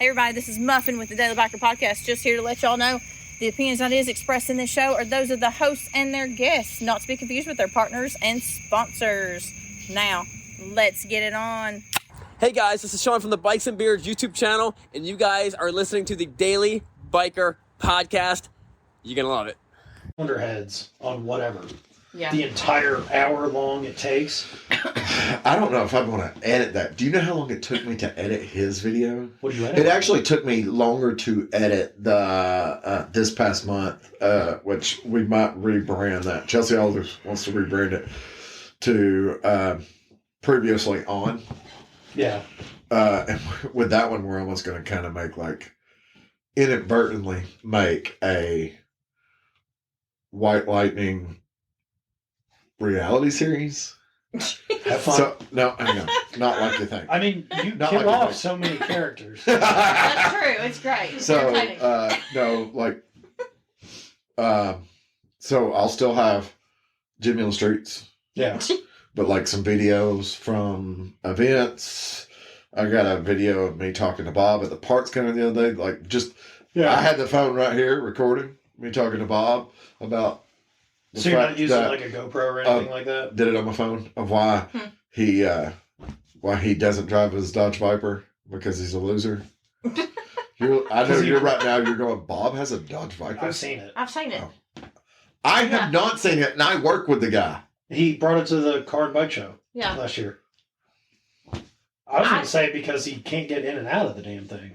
Hey everybody, this is Muffin with the Daily Biker Podcast. Just here to let y'all know the opinions and ideas expressed in this show are those of the hosts and their guests, not to be confused with their partners and sponsors. Now, let's get it on. Hey guys, this is Sean from the Bikes and Beards YouTube channel, and you guys are listening to the Daily Biker Podcast. You're gonna love it. Heads on whatever. Yeah. The entire hour long it takes. I don't know if I want to edit that. Do you know how long it took me to edit his video? What do you edit? It actually took me longer to edit the this past month, which we might rebrand that. Chelsea Alders wants to rebrand it to previously on. Yeah. And with that one, we're almost going to kind of make inadvertently make a White Lightning reality series. Have fun. So no, hang on, not like you think. I mean, you Not kill like off a- so many characters. That's true. It's great. It's So entertaining. so I'll still have Jimmy on the streets, Yeah. but some videos from events. I got a video of me talking to Bob at the parts counter the other day. I had the phone right here recording me talking to Bob about. So you're not using like a GoPro or anything like that? Did it on my phone of why he doesn't drive his Dodge Viper because he's a loser. I know you're right now. You're going. Bob has a Dodge Viper. I've seen it. I've seen it. Oh. I have not seen it, and I work with the guy. He brought it to the car and bike show Yeah. last year. I was going to say because he can't get in and out of the damn thing.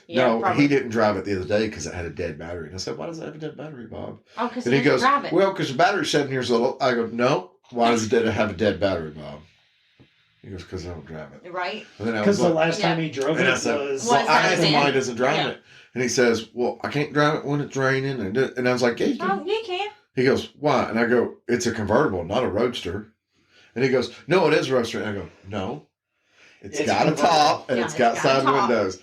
Yeah, No, probably. he didn't drive it the other day because it had a dead battery. And I said, "Why does it have a dead battery, Bob?" Oh, because And he he goes, drive it. "Well, because the battery's 7 years old." I go, "No, why does it have a dead battery, Bob?" He goes, "Because I don't drive it." Right? And then I Because was the like, last time he drove it and I said, was... "Well, I asked him it? why he doesn't drive Yeah. it." And he says, "Well, I can't drive it when it's raining." And I was like, "Yeah, you can." Oh, you can. He goes, "Why?" And I go, "It's a convertible, not a roadster." And he goes, "No, it is a roadster." And I go, "No, it's got a top and Yeah, it's got a side top. windows."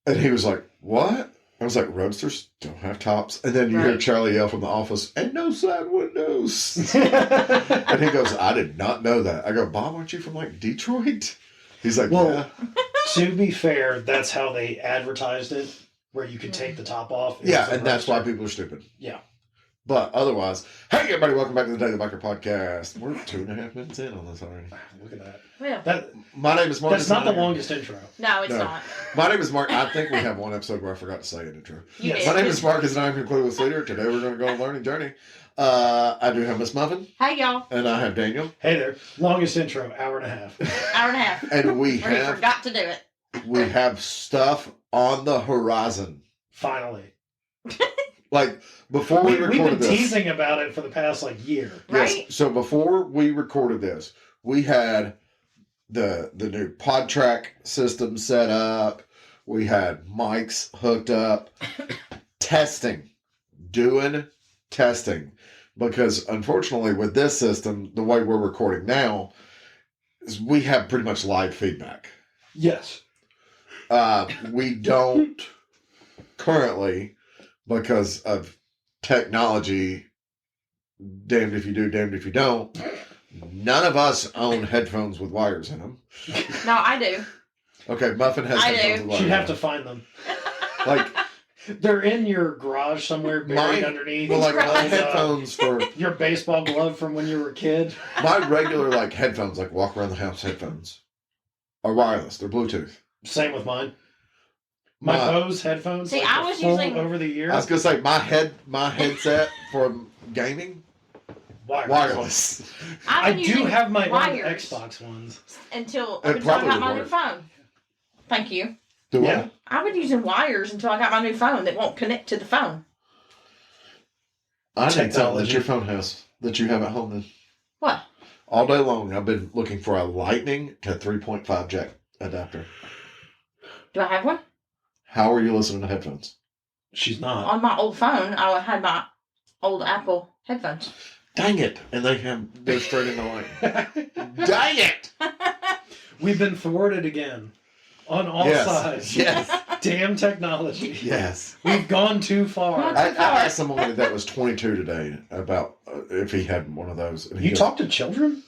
And he was like, "What?" I was like, "Roadsters don't have tops." And then you hear Right. Charlie yell from the office, "And no side windows." And he goes, "I did not know that." I go, "Bob, aren't you from Detroit?" He's like, Well, "Yeah." To be fair, that's how they advertised it, where you could take the top off. It Yeah, was a and that's why roadster. people are stupid. Yeah. But otherwise, hey everybody, welcome back to the Daily Biker Podcast. We're 2.5 minutes in on this already. Look at that. Well, My name is Mark. That's not the longest intro. no, it's No. not. My name is Mark. I think we have one episode where I forgot to say an intro. You Yes. did. My name is Marcus, and I'm your clueless leader. Today we're going to go on a learning journey. I do have Miss Muffin, Hey, y'all. and I have Daniel, Hey there. Longest intro, hour and a half. Hour and a half. and we Or he have forgot to do it. stuff on the horizon. Finally. Before we We've recorded been this, teasing about it for the past year. Right? Yes. So before we recorded this, we had the new pod track system set up. We had mics hooked up. Doing testing. Because unfortunately with this system, the way we're recording now, is we have pretty much live feedback. Yes. We don't currently, because of technology, damned if you do, damned if you don't. None of us own headphones with wires in them. No, I do. Okay, Muffin has I headphones do. with wires. You'd have to in find them. them. They're in your garage somewhere, buried underneath. Well, my Right. headphones for Your baseball glove from when you were a kid. my regular headphones, walk around the house headphones, are wireless. They're Bluetooth. Same with mine. My My- Bose headphones. See, the I was full using- over the years. I was gonna say my headset for gaming wireless. I I've been do using have my own wires Xbox ones. until It I got probably my new works. phone. Thank you. Do Yeah. what? I've been using wires until I got my new phone that won't connect to the phone. I need something Technology. that your phone has that you have at home. Then What? all day long, I've been looking for a Lightning to 3.5 jack adapter. Do I have one? How are you listening to headphones? She's not. On my old phone, I had my old Apple headphones. Dang it! And they're straight in the line. Dang it! We've been thwarted again. On all Yes. sides. Yes. Damn technology. Yes. We've gone too far. I asked someone that was 22 today about if he had one of those. And he You goes, talk to children?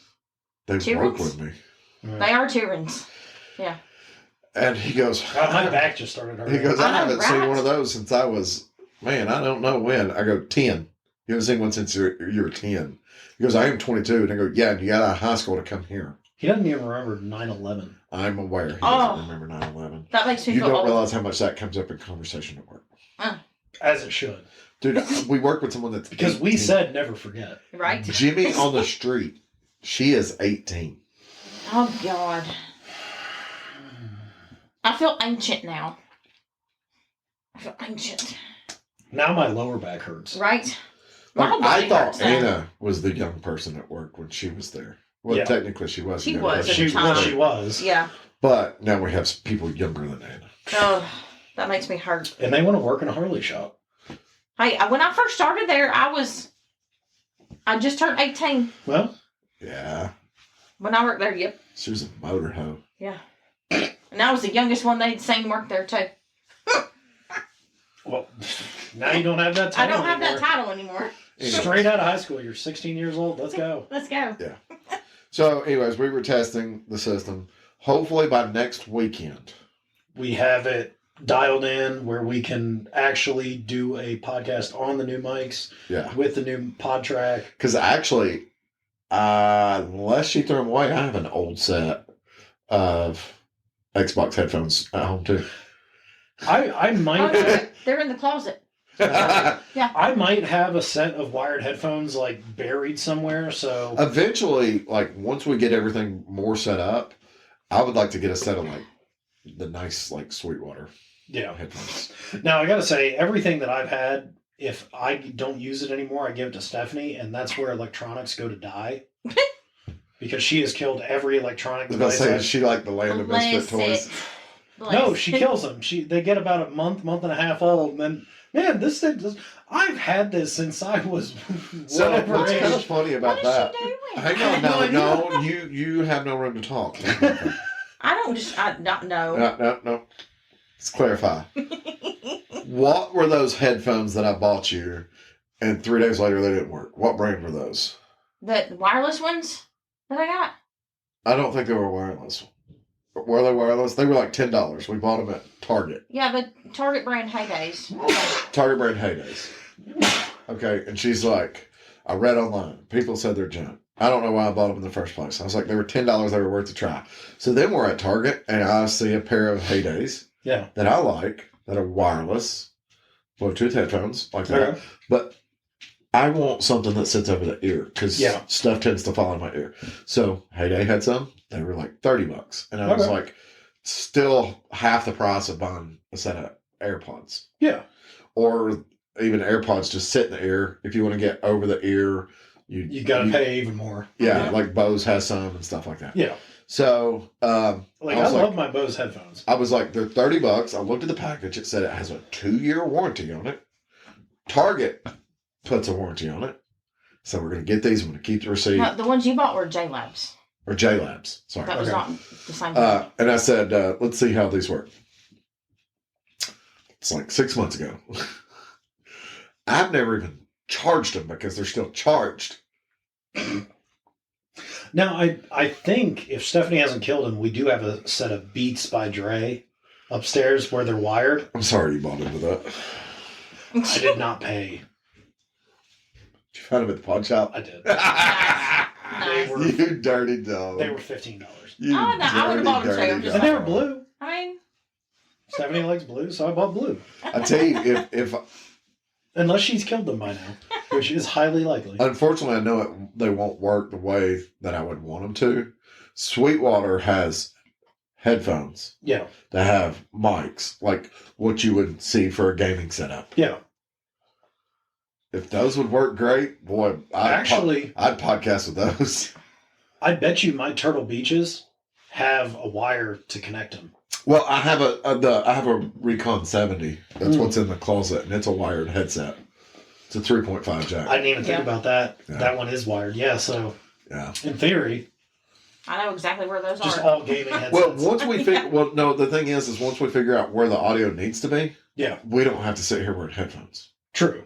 They Children? work with me. They are Tyrans. Yeah. And he goes, God, my back just started hurting. he goes, I haven't seen right? one of those since I was, man, I don't know when. I go, 10. You haven't seen one since you were 10. He goes, I am 22. And I go, yeah, and you got out of high school to come here. He doesn't even remember 9/11. I'm aware he doesn't remember 9/11. That makes me You feel don't old. realize how much that comes up in conversation at work. As it should. Dude, we work with someone that's Because 18. we said never forget. Right? Jimmy on the street, she is 18. Oh, God. I feel ancient now. I feel ancient. Now my lower back hurts. Right? My whole I body thought hurts now. Anna was the young person at work when she was there. Well, Yeah. technically she was. She young was person. at the time. She was. Yeah. But now we have people younger than Anna. Oh, that makes me hurt. And they want to work in a Harley shop. Hey, when I first started there, I just turned 18 Well, Yeah. when I worked there. Yep. She was a motor hoe. Yeah. And I was the youngest one they'd seen work there, too. well, now you don't have that I title don't have that anymore. title anymore. Straight out of high school, you're 16 years old. Let's go. Let's go. So, anyways, we were testing the system. Hopefully by next weekend. We have it dialed in where we can actually do a podcast on the new mics Yeah. with the new pod track. Because actually, unless she threw them away, I have an old set of Xbox headphones at home too. I Oh, might they're in the closet. I might have a set of wired headphones like buried somewhere. So Eventually, like once we get everything more set up, I would like to get a set of like the nice like Sweetwater yeah. headphones. Now I got to say, everything that I've had, if I don't use it anymore, I give it to Stephanie, and that's where electronics go to die. Because she has killed every electronic I was about to device. say, is she like the land of misfit toys? No, she kills them. They get about a month and a half old, and then man, this thing. I've had this since I was So whatever what's kind of age. funny about What is that? she doing? Hang on, no, you have no room to talk. I don't know. No. Let's clarify. What were those headphones that I bought you, and 3 days later they didn't work? What brand were those? The wireless ones that I got? I don't think they were wireless. Were they wireless? They were like $10. We bought them at Target. Yeah, the Target brand Heydays. Target brand Heydays. Okay, and she's like, I read online. People said they're junk. I don't know why I bought them in the first place. I was like, they were $10. They were worth a try. So then we're at Target, and I see a pair of Heydays Yeah. that I like that are wireless, Bluetooth headphones like that. Okay. But I want something that sits over the ear because Yeah. stuff tends to fall in my ear. So Heyday had some. They were like $30, and I was Okay. like, still half the price of buying a set of AirPods, Yeah. or even AirPods just sit in the ear. If you want to get over the ear, You got to pay even more. Yeah, Mhm. like Bose has some and stuff like that. Yeah. So Like I was love my Bose headphones. I was like, they're $30. I looked at the package. It said it has a 2-year warranty on it. Target puts a warranty on it. So we're going to get these. I'm going to keep the receipt. No, the ones you bought were J-Labs. Or J-Labs. Sorry. That was Okay. not the same thing. And I said, let's see how these work. It's like 6 months ago. I've never even charged them because they're still charged. Now, I think if Stephanie hasn't killed him, we do have a set of Beats by Dre upstairs where they're wired. I'm sorry you bought into that. I did not pay. Did you find them at the pawn shop? I did. Nice. were- You dirty dog. They were $15. You Oh, no, I would've bought them too. I'm dirty just And they were dog. blue. I mean, Stephanie likes blue, so I bought blue. I tell you, if Unless she's killed them by now, which is highly likely. unfortunately I know they won't work the way that I would want them to. Sweetwater has headphones Yeah. that have mics, like what you would see for a gaming setup. Yeah. If those would work great, boy, I'd podcast with those. I bet you my Turtle Beaches have a wire to connect them. Well, I have a Recon 70. That's what's in the closet, and it's a wired headset. It's a 3.5 jack. I didn't even think Yeah. about that. Yeah. That one is wired. Yeah, so Yeah. in theory, I know exactly where those just are. all gaming headsets. Well, once we the thing is once we figure out where the audio needs to be, yeah, we don't have to sit here wearing headphones. true.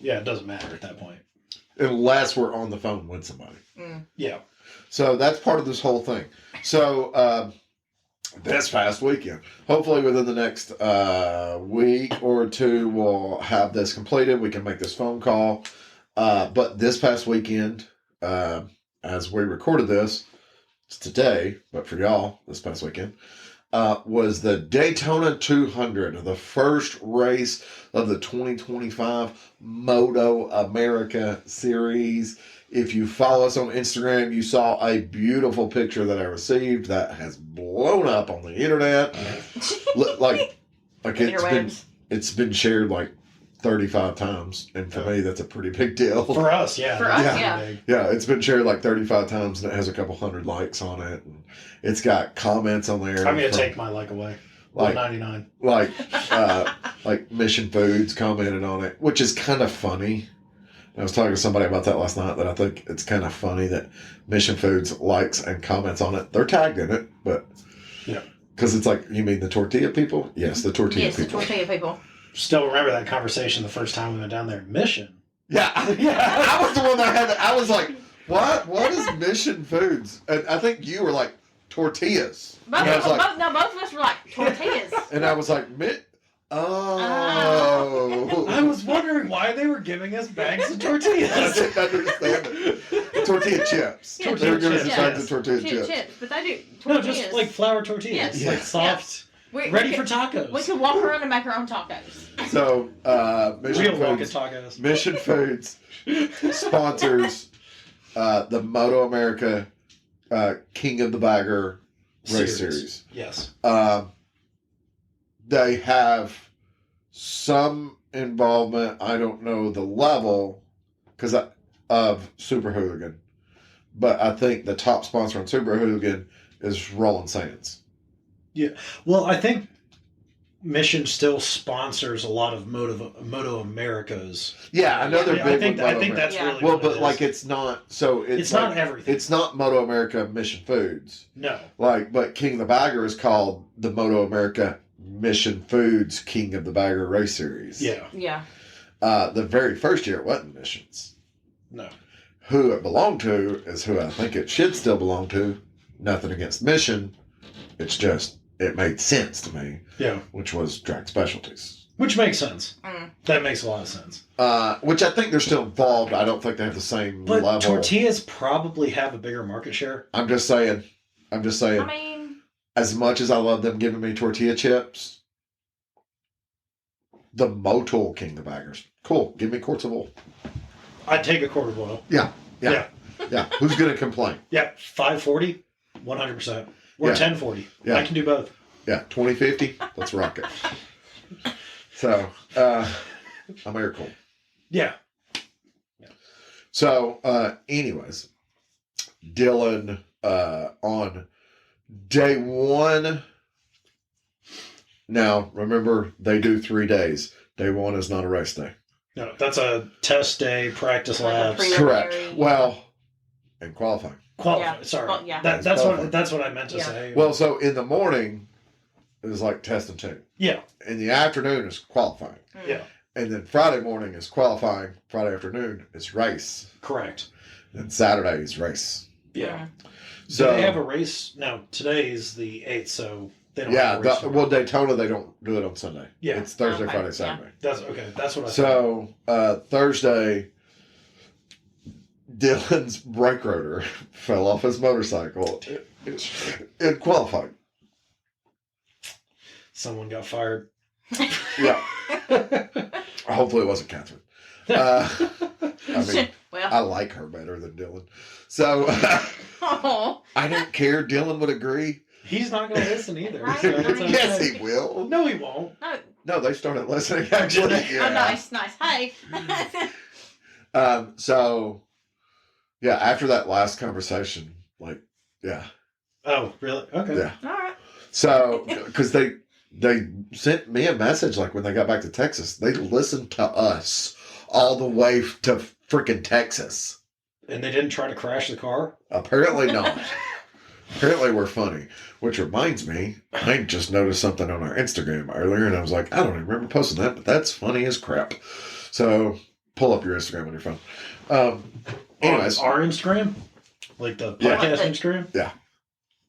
Yeah, it doesn't matter at that point. Unless we're on the phone with somebody. Mm. Yeah. So that's part of this whole thing. So This past weekend. Hopefully within the next week or two, we'll have this completed. We can make this phone call. But this past weekend, as we recorded this, it's today, but for y'all, this past weekend, was the Daytona 200, the first race of the 2025 Moto America Series. If you follow us on Instagram, you saw a beautiful picture that I received that has blown up on the internet. like it's been shared like 35 times, and for me, that's a pretty big deal. For us, yeah. For us, yeah. Yeah, it's been shared like 35 times, and it has a couple hundred likes on it. And it's got comments on there. I'm gonna take my like away. Like, 199. Like Mission Foods commented on it, which is kind of funny. I was talking to somebody about that last night, that I think it's kind of funny that Mission Foods likes and comments on it. They're tagged in it, but yeah, because it's like, you mean the tortilla people? Yes, the tortilla people. Yes, the tortilla people. Still remember that conversation the first time we went down there. Mission. Yeah, I was the one that had. I was like, what? What is Mission Foods? And I think you were like tortillas. Both of us were like tortillas. And I was like, oh. I was wondering why they were giving us bags of tortillas. I didn't understand it. Tortilla chips. Yeah, They were giving us chips. bags of tortilla chips. But they do No, tortillas. just like flour tortillas. Yes. Like Yeah. soft, We ready could- for tacos. We could walk around and make our own tacos. So, Mission Real walking Foods. tacos. Mission Foods sponsors the Moto America King of the Bagger race series. Yes. They have some involvement, I don't know the level, of Super Hooligan. But I think the top sponsor on Super Hooligan is Roland Sands. Yeah. Well, I think Mission still sponsors a lot of Moto Americas. Yeah, I know they're Yeah, big I think with Moto that's America. really Well, what but it like is. it's not, so It's like, not everything. It's not Moto America Mission Foods. No. But King of the Bagger is called the Moto America Mission Foods King of the Bagger Race Series. Yeah. Yeah. The very first year it wasn't Missions. No. Who it belonged to is who I think it should still belong to. Nothing against Mission. It's just, it made sense to me. Yeah. Which was Drag Specialties. Which makes sense. Mm. That makes a lot of sense. Which I think they're still involved. I don't think they have the same But level. tortillas probably have a bigger market share. I'm just saying. I mean, As much as I love them giving me tortilla chips, the Motul King of the Baggers. Cool. Give me quarts of oil. I'd take a quart of oil. Yeah. Yeah. Who's going to complain? Yeah. 540, 100%. Or Yeah. 1040. Yeah. I can do both. Yeah. 2050. Let's rock it. So, I'm air cool. Yeah. So, anyways, Dylan, on day one. Now, remember, they do 3 days. Day one is not a race day. No, that's a test day, practice Like a labs. pre- Correct. Preliminary. Well, and qualifying. Qualify. Yeah. Sorry. Well, yeah. That's Qualifying. what I meant to Yeah. say. Well, so in the morning, it was like test and tune. yeah. In the afternoon is qualifying. Mm. Yeah. And then Friday morning is qualifying. Friday afternoon is race. Correct. And Saturday is race. Yeah. So Do they have a race? Now, today is the 8th, so they don't yeah, have a race. well, Daytona, they don't do it on Sunday. Yeah. It's Thursday, Okay, Friday, yeah. Saturday. That's okay. That's what I thought. So Thursday, Dylan's brake rotor fell off his motorcycle in qualifying. Someone got fired. Yeah. Hopefully it wasn't Catherine. I mean, Well, I like her better than Dylan. So oh, I don't care. Dylan would agree. He's not going to listen either. Right, So it's right. okay. Yes, he will. No, he won't. no. No, they started listening actually. Yeah. Oh, nice. Hey. So yeah, after that last conversation, like, yeah. Oh, really? Okay. Yeah. All right. So, because they sent me a message like when they got back to Texas, they listened to us all the way to freaking Texas. And they didn't try to crash the car? Apparently not. Apparently we're funny. Which reminds me, I just noticed something on our Instagram earlier, and I was like, I don't even remember posting that, but that's funny as crap. So pull up your Instagram on your phone. Anyways, On our Instagram? Like the Yeah. podcast Like Instagram?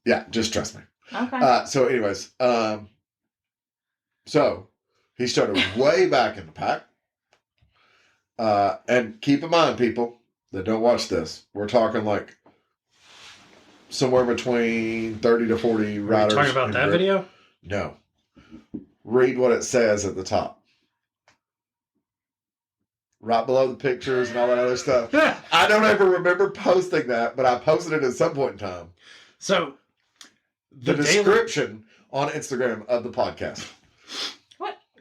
yeah, just trust me. Okay. So, anyways, so he started way back in the pack. And keep in mind, people that don't watch this, we're talking like somewhere between 30 to 40 Are you riders. talking about that video? No. Read what it says at the top. Right below the pictures and all that other stuff. I don't ever remember posting that, but I posted it at some point in time. So, The description on Instagram of the podcast.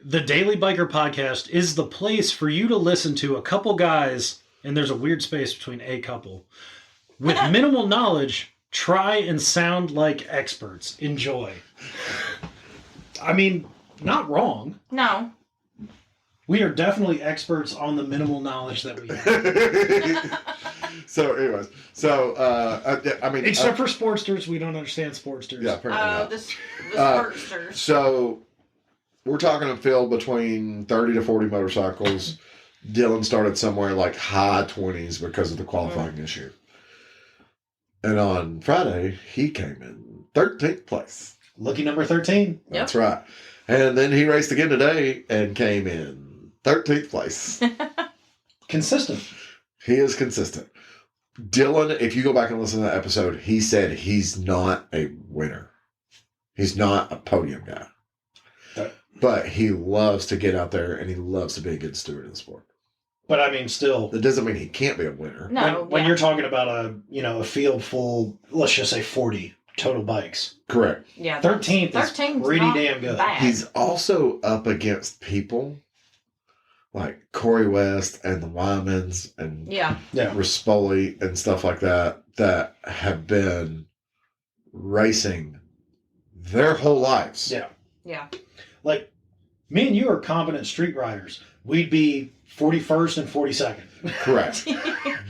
The Daily Biker Podcast is the place for you to listen to a couple guys, and there's a weird space between a couple, with minimal knowledge, try and sound like experts. Enjoy. I mean, not wrong. No. We are definitely experts on the minimal knowledge that we have. So, anyways, I mean, Except for Sportsters, we don't understand Sportsters. yeah, apparently not. The Spurtsters. So, we're talking a field between 30 to 40 motorcycles. Dylan started somewhere like high 20s because of the qualifying issue. And on Friday, he came in 13th place. Lucky number 13. That's right. And then he raced again today and came in 13th place. Consistent. He is consistent. Dylan, if you go back and listen to that episode, he said he's not a winner. He's not a podium guy. But he loves to get out there and he loves to be a good steward of the sport. But I mean, still, That doesn't mean he can't be a winner. No. when you're talking about a field full, let's just say 40 total bikes. Correct. Yeah. 13th is 13's pretty not damn good. bad. He's also up against people like Corey West and the Wymans and Yeah. Rispoli and stuff like that have been racing their whole lives. Yeah. Yeah. Like, me and you are competent street riders. We'd be 41st and 42nd. Correct.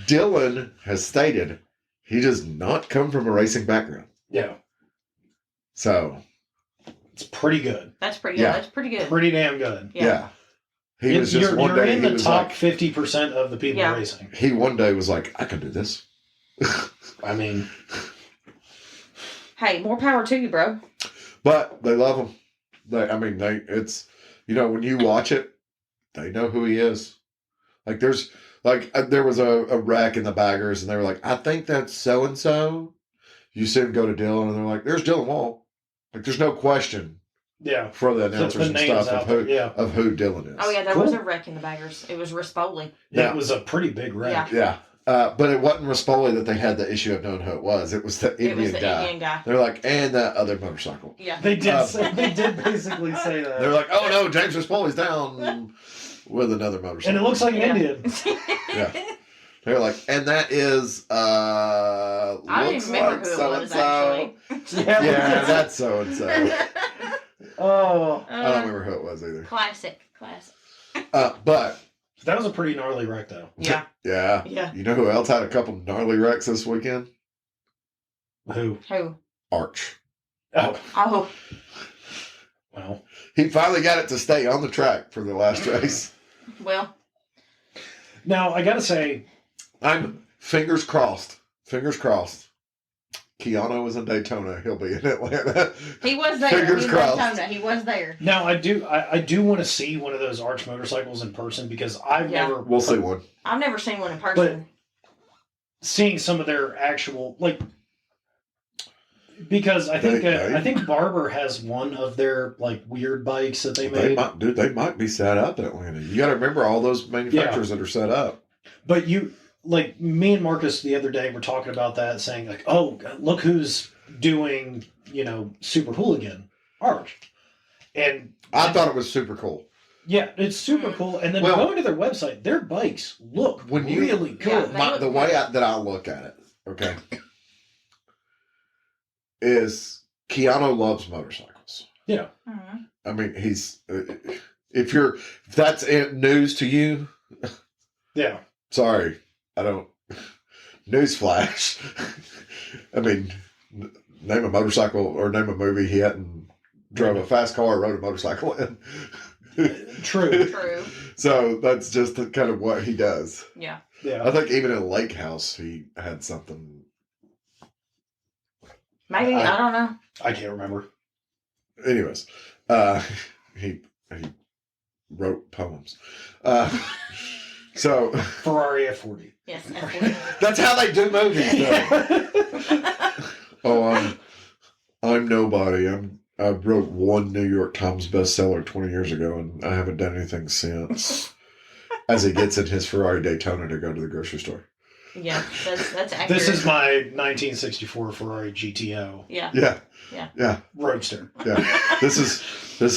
Dylan has stated he does not come from a racing background. Yeah. So, It's pretty good. That's pretty good. Yeah. That's pretty good. Pretty damn good. yeah. He was just you're one day, in he the was top like, 50% of the people Yeah. racing. he one day was like, I can do this. I mean, Hey, more power to you, bro. But they love him. It's, when you watch it, they know who he is. Like, there was a wreck in the baggers, and they were like, I think that's so-and-so. You see him go to Dylan, and they're like, there's Dylan Wall. Like, there's no question yeah. for the announcers and names stuff out there, yeah. of who Dylan is. Oh, yeah, there Cool. was a wreck in the baggers. It was Rispoli. Yeah, it was a pretty big wreck. Yeah. Yeah. But it wasn't Rispoli that they had the issue of knowing who it was. It was the It was Indian the guy. Indian guy. They're like, and that other motorcycle. Yeah. They did basically say that. They're like, oh no, James Rispoli's down with another motorcycle. And it looks like an Yeah. Indian. Yeah. They're like, and that is I don't looks even remember like who it so was, and so. actually. Yeah, that's so and so. Oh. I don't remember who it was either. Classic. But That was a pretty gnarly wreck, though. Yeah. yeah. Yeah. You know who else had a couple gnarly wrecks this weekend? Who? Who? Arch. Oh, Oh. well. He finally got it to stay on the track for the last race. Well. Now, I gotta say, I'm fingers crossed. Fingers crossed. Keanu was in Daytona. He'll be in Atlanta. He was there. Fingers He crossed. was Daytona. He was there. now I do want to see one of those Arch motorcycles in person because I've Yeah. never. We'll see one. I've never seen one in person. Seeing some of their actual because I think Barber has one of their weird bikes that they made. They might be set up in Atlanta. You got to remember all those manufacturers that are set up. But me and Marcus the other day were talking about that, saying oh, look who's doing Super Hooligan Arch, and I thought it was super cool. yeah, it's super cool. And then going to their website, their bikes look really good. Yeah, The way that I look at it, okay, is Keanu loves motorcycles. Yeah. Mm-hmm. I mean, he's if that's news to you, Yeah. sorry, I don't. Newsflash. I mean, name a motorcycle or name a movie he hadn't drove a fast car or rode a motorcycle in. True. True. So that's just kind of what he does. Yeah. Yeah. I think even in Lake House he had something. Maybe, I don't know. I can't remember. Anyways, he wrote poems. So Ferrari F40. Yes. that's how they do movies. Oh, I'm nobody. I wrote one New York Times bestseller 20 years ago, and I haven't done anything since. As he gets in his Ferrari Daytona to go to the grocery store. Yeah, that's accurate. This is my 1964 Ferrari GTO. Yeah. Roadster. Yeah. This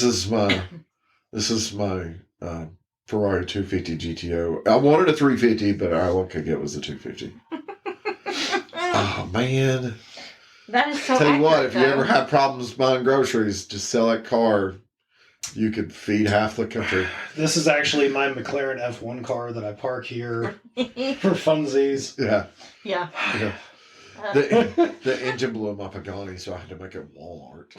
is my Ferrari 250 GTO. I wanted a 350, but all I could get was the 250. Oh man. That is so Tell you accurate, what, if you though. ever have problems buying groceries, just sell that car. You could feed half the country. This is actually my McLaren F1 car that I park here for funsies. Yeah. Yeah. Yeah. The engine blew in my Pagani, so I had to make it Walmart.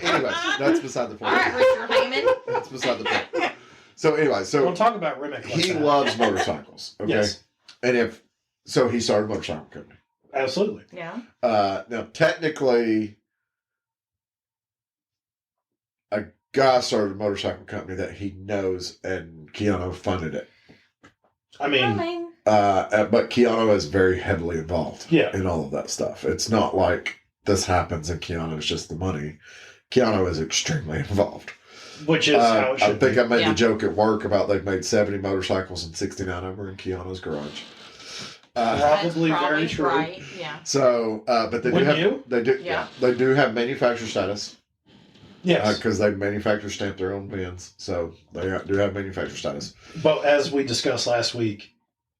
Anyways, that's beside the point. All right, Richard Heyman. That's beside the point. So anyway, We'll talk about Remick. he loves motorcycles. Okay. Yes. And he started a motorcycle company. Absolutely. Yeah. Now technically, a guy started a motorcycle company that he knows, and Keanu funded it. I mean, But Keanu is very heavily involved in all of that stuff. It's not like this happens and Keanu is just the money. Keanu is extremely involved. which is how it should I think be. I made the joke at work about they've made 70 motorcycles and 69 of them are in Keanu's garage. Probably very true. Right. Yeah. So, but they do Wouldn't have you? they do have manufacturer status. Yes. Because they manufacture stamp their own bins, so they do have manufacturer status. But as we discussed last week,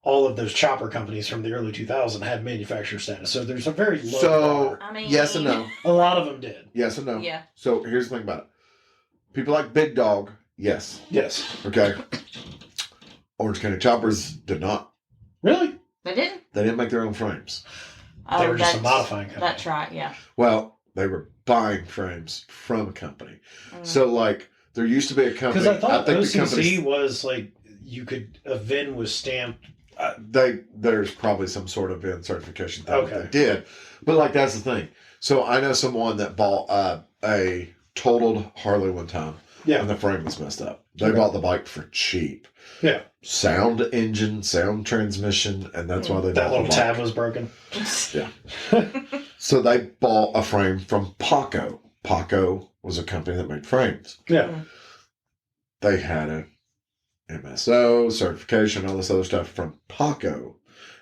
all of those chopper companies from the early 2000s had manufacturer status. So there's a very low bar. I mean, Yes and no. A lot of them did. Yes and no. Yeah. So here's the thing about it. People like Big Dog, yes. Yes. Okay. Orange County Choppers did not. Really? They didn't. They didn't make their own frames. They were just a modifying company. That's right. Yeah. Well, they were buying frames from a company. So, like, there used to be a company. Because I thought think OCC was like a VIN was stamped. There's probably some sort of VIN certification thing Okay. that they did. But, like, that's the thing. So, I know someone that bought a totaled Harley one time. Yeah. And the frame was messed up. They bought the bike for cheap. Yeah. Sound engine, sound transmission, and that's why they That bought little the tab bike. was broken. Yeah. So they bought a frame from Paco. Paco was a company that made frames. Yeah. They had a MSO, certification, all this other stuff from Paco.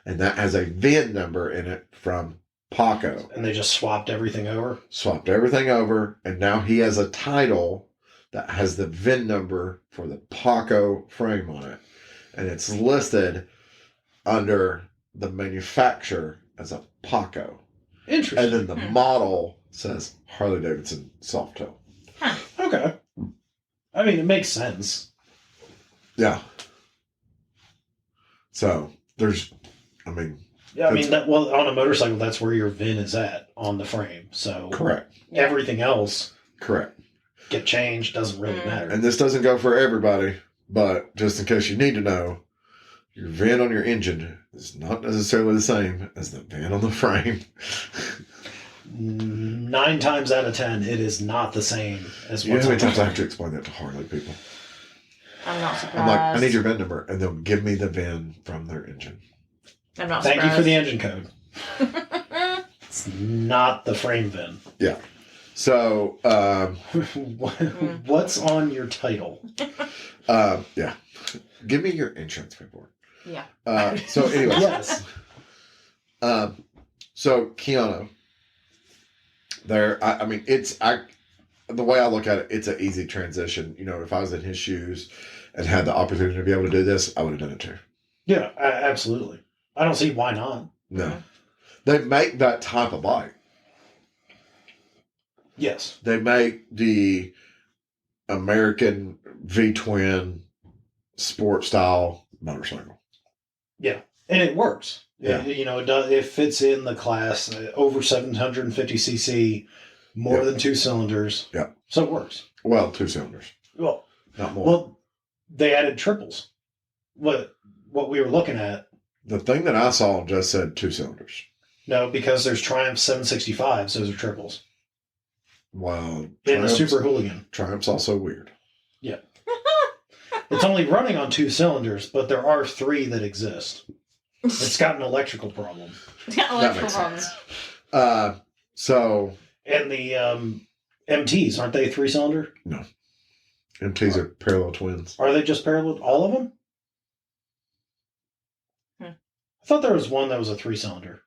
And that has a VIN number in it from Paco. And they just swapped everything over. Swapped everything over, and now he has a title that has the VIN number for the Paco frame on it. And it's listed under the manufacturer as a Paco. Interesting. And then the model says Harley Davidson Softail. Okay. I mean, it makes sense. Yeah. So there's, I mean. Yeah, I mean, on a motorcycle, that's where your VIN is at on the frame. So Correct. Everything else Correct. get changed doesn't really matter. And this doesn't go for everybody, but just in case you need to know, your VIN on your engine is not necessarily the same as the VIN on the frame. 9 times out of 10, it is not the same as You know what's how on many the times I frame. have to explain that to Harley people? I'm not surprised. I'm like, I need your VIN number, and they'll give me the VIN from their engine. I'm not Thank you surprised. for the engine code. It's not the frame VIN. Yeah. So, What's on your title? yeah. Give me your insurance paperwork. Yeah. So, anyway. Yes. So, Keanu, I mean, the way I look at it, it's an easy transition. You know, if I was in his shoes and had the opportunity to be able to do this, I would have done it too. Yeah, absolutely. I don't see why not. No. They make that type of bike. Yes. They make the American V-twin sport style motorcycle. Yeah. And it works. Yeah. It fits in the class over 750cc, more than 2 cylinders. Yeah. So it works. Well, 2 cylinders, Well, not more. Well, they added triples. What we were looking at. The thing that I saw just said 2 cylinders. No, because there's Triumph 765s. Those are triples. Wow. And the Super Hooligan. Triumph's also weird. Yeah. It's only running on 2 cylinders, but there are 3 that exist. It's got an electrical problem. It's got electrical That makes problems. So And the MTs, aren't they 3-cylinder? no. MTs are parallel twins. Are they just parallel? All of them? I thought there was one that was a 3-cylinder.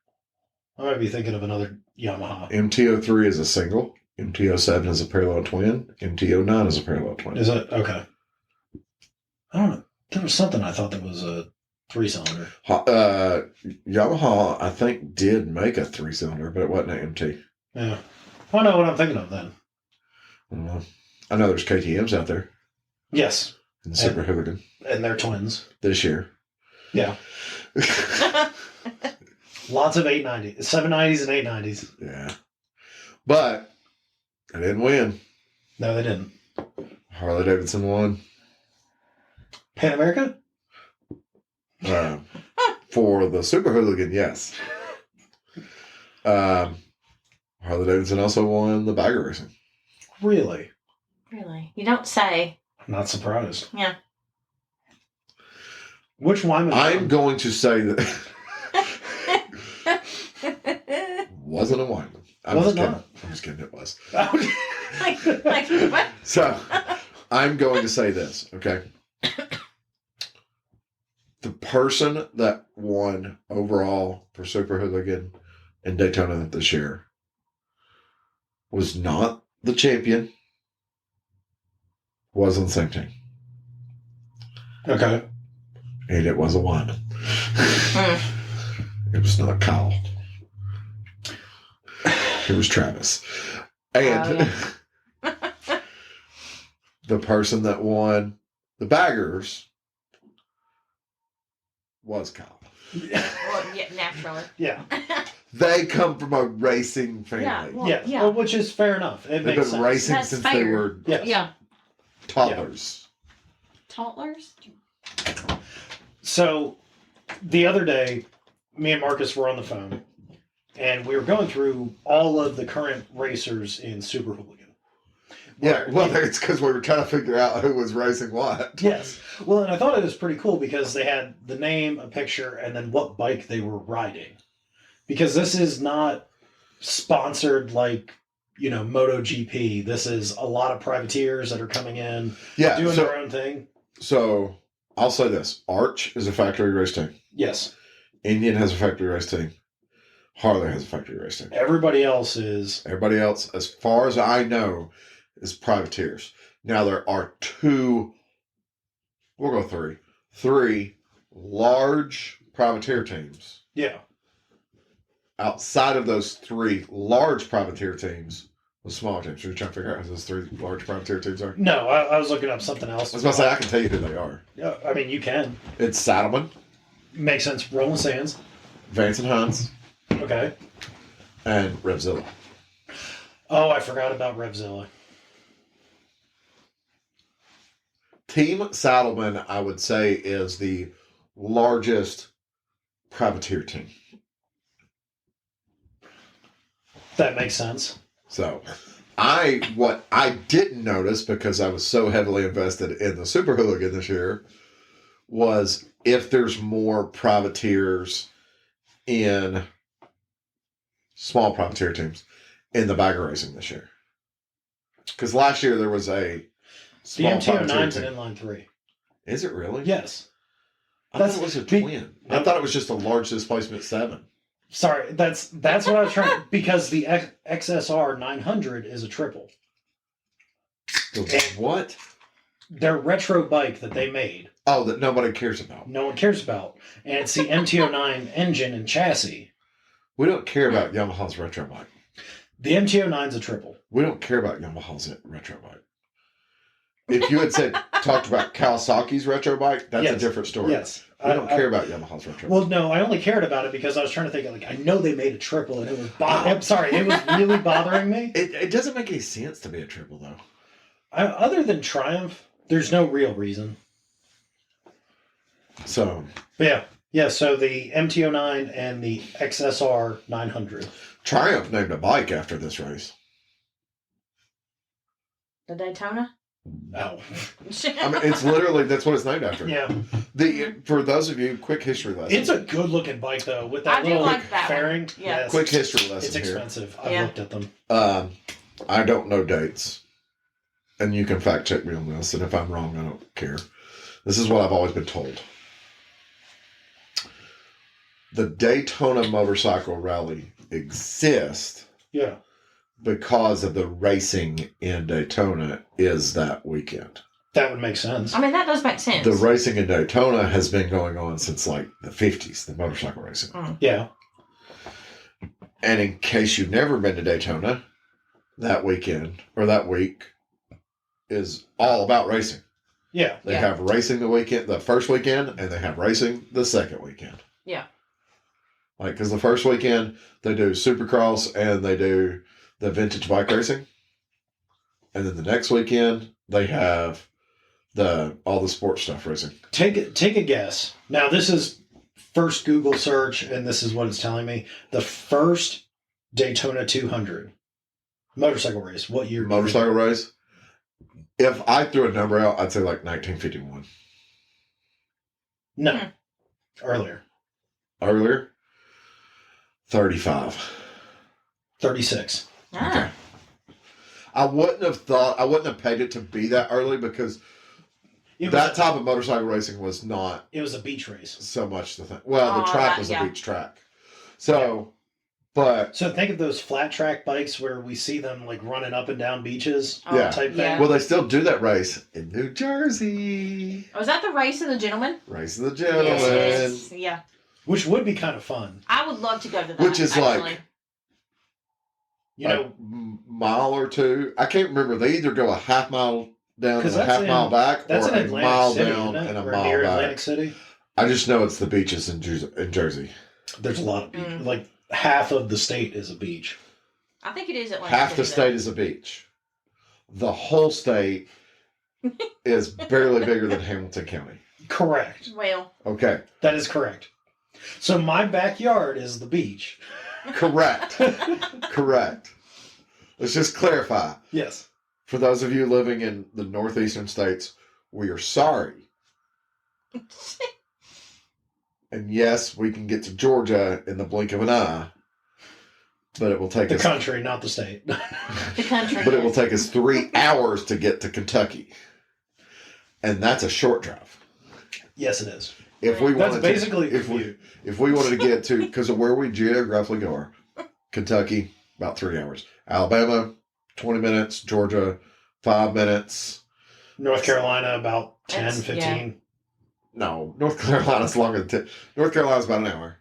I might be thinking of another Yamaha. MT-03 is a single. MT-07 is a parallel twin. MT-09 is a parallel twin. Is it? Okay. I don't know. There was something I thought that was a 3-cylinder. Yamaha, I think, did make a 3-cylinder, but it wasn't an MT. Yeah. I know what I'm thinking of then. I don't know. I know there's KTMs out there. Yes. And the Super Hooligan. And they're twins. This year. Yeah. Lots of 890s, 790s and 890s. Yeah. But I didn't win. No, they didn't. Harley Davidson won. Pan America? For the Super Hooligan, yes. Harley Davidson also won the bagger racing. Really? Really? You don't say. I'm not surprised. Yeah. Which Wyman? I'm going to say that wasn't a Wyman. Was it not? I'm just kidding. It was. like what? So I'm going to say this, okay? The person that won overall for Super Hooligan in Daytona this year was not the champion, was on the same team. Okay. And it was a Wyman. It was not Kyle. It was Travis. And the person that won the baggers was Kyle. Well, yeah, naturally. Yeah. They come from a racing family. Yeah, well, Yeah. yeah. Well, which is fair enough. It They've makes been sense. racing That's since they fair. were Yes. Yeah. toddlers. Toddlers? So the other day, me and Marcus were on the phone, and we were going through all of the current racers in Super Hooligan. Yeah, well, it's because we were trying to figure out who was racing what. Yes. Well, and I thought it was pretty cool because they had the name, a picture, and then what bike they were riding. Because this is not sponsored like, MotoGP. This is a lot of privateers that are coming in, Yeah, doing their own thing. So I'll say this: Arch is a factory race team. Yes. Indian has a factory race team. Harley has a factory race team. Everybody else is. Everybody else, as far as I know, is privateers. Now there are we'll go three large privateer teams. Yeah. Outside of those 3 large privateer teams, the smaller teams. So you're trying to figure out who those 3 large privateer teams are? No, I was looking up something else. I was about to say, I can tell you who they are. Yeah, I mean, you can. It's Saddleman, Makes sense. Rolling Sands. Vance and Hines, Okay. and Revzilla. Oh, I forgot about Revzilla. Team Saddleman, I would say, is the largest privateer team. That makes sense. So, what I didn't notice because I was so heavily invested in the Super Hooligan this year was if there's more privateers in small privateer teams in the bagger racing this year. Because last year there was a The small privateer MT-09 is team. an inline 3. Is it really? Yes. I thought it was a twin. I thought it was just a large displacement 7. Sorry, that's what I was trying because the XSR 900 is a triple. The what? Their retro bike that they made. Oh, that nobody cares about. No one cares about. And it's the MT-09 engine and chassis. We don't care about Yamaha's retro bike. The MT-09 is a triple. We don't care about Yamaha's retro bike. If you had talked about Kawasaki's retro bike, that's a different story. Yes. We don't care about Yamaha's retro bike. Well, no, I only cared about it because I was trying to think, I know they made a triple and it was I'm sorry, it was really bothering me. It doesn't make any sense to be a triple, though. Other than Triumph, there's no real reason. So, But yeah, Yeah, so the MT-09 and the XSR 900. Triumph named a bike after this race. The Daytona? Oh. I mean, it's literally, that's what it's named after. Yeah. For those of you, quick history lesson. It's a good looking bike, though, with that I do little like that fairing. one. Yeah. Quick history lesson It's here. expensive. I've Yeah. looked at them. I don't know dates. And you can fact check me on this. And if I'm wrong, I don't care. This is what I've always been told. The Daytona Motorcycle Rally exists Yeah. because of the racing in Daytona is that weekend. That would make sense. I mean, that does make sense. The racing in Daytona has been going on since like the 50s, the motorcycle racing. Yeah. And in case you've never been to Daytona, that weekend or that week is all about racing. Yeah. They have racing the first weekend, and they have racing the second weekend. Yeah. Like, because the first weekend, they do Supercross and they do the vintage bike racing. And then the next weekend, they have all the sports stuff racing. Take a guess. Now, this is first Google search, and this is what it's telling me. The first Daytona 200 motorcycle race. What year? Motorcycle race? If I threw a number out, I'd say like 1951. No. Earlier. Earlier? 35. 36. Ah. I wouldn't have paid it to be that early because that type of motorcycle racing was not. It was a beach race. So much the thing. Well, the track was a beach track. So, So think of those flat track bikes where we see them like running up and down beaches. Type thing. Well, they still do that race in New Jersey. Was that the race of the gentleman? Race of the gentleman. Yes. Yeah. Which would be kind of fun. I would love to go to that. Which is actually. like, you know, mile or two. I can't remember. They either go a half mile down and a half mile back, that's or in a Atlantic mile City, down isn't it? and a Or mile near back. Atlantic City. I just know it's the beaches in Jersey. There's a lot of beach. Like half of the state is a beach. I think it is Atlantic Half the City, state is a beach. The whole state is barely bigger than Hamilton County. Correct. Well. Okay. That is correct. So my backyard is the beach. Correct. Correct. Let's just clarify. Yes. For those of you living in the northeastern states, we are sorry. And yes, we can get to Georgia in the blink of an eye. But it will take the us... country, not the state. The country. But it will take us 3 hours to get to Kentucky. And that's a short drive. Yes, it is. If we That's wanted basically to, if we wanted to get to, because of where we geographically are, Kentucky, about 3 hours. Alabama, 20 minutes. Georgia, 5 minutes. North Carolina, about 10, That's- 15. yeah. No, North Carolina's longer than North Carolina's about an hour.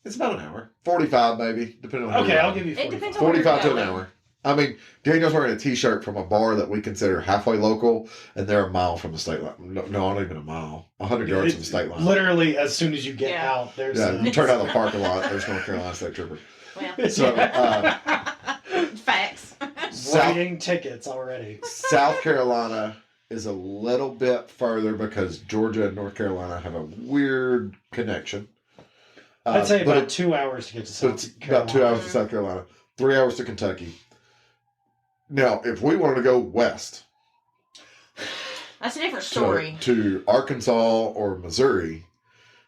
It's about an hour. 45 maybe, depending on Okay, I'll give you It 45. depends on where 45 to you're an going. hour. I mean, Daniel's wearing a t-shirt from a bar that we consider halfway local, and they're a mile from the state line. No, not even a mile. 100 yards from the state line. Literally, as soon as you get Yeah. out, there's You turn out the parking lot, there's North Carolina State Trooper. Well. So, Facts. writing tickets already. South Carolina is a little bit further because Georgia and North Carolina have a weird connection. I'd say but about 2 hours to get to So it's South Carolina. about 2 hours to South Carolina, 3 hours to Kentucky. Now, if we wanted to go west That's a different story. to Arkansas or Missouri,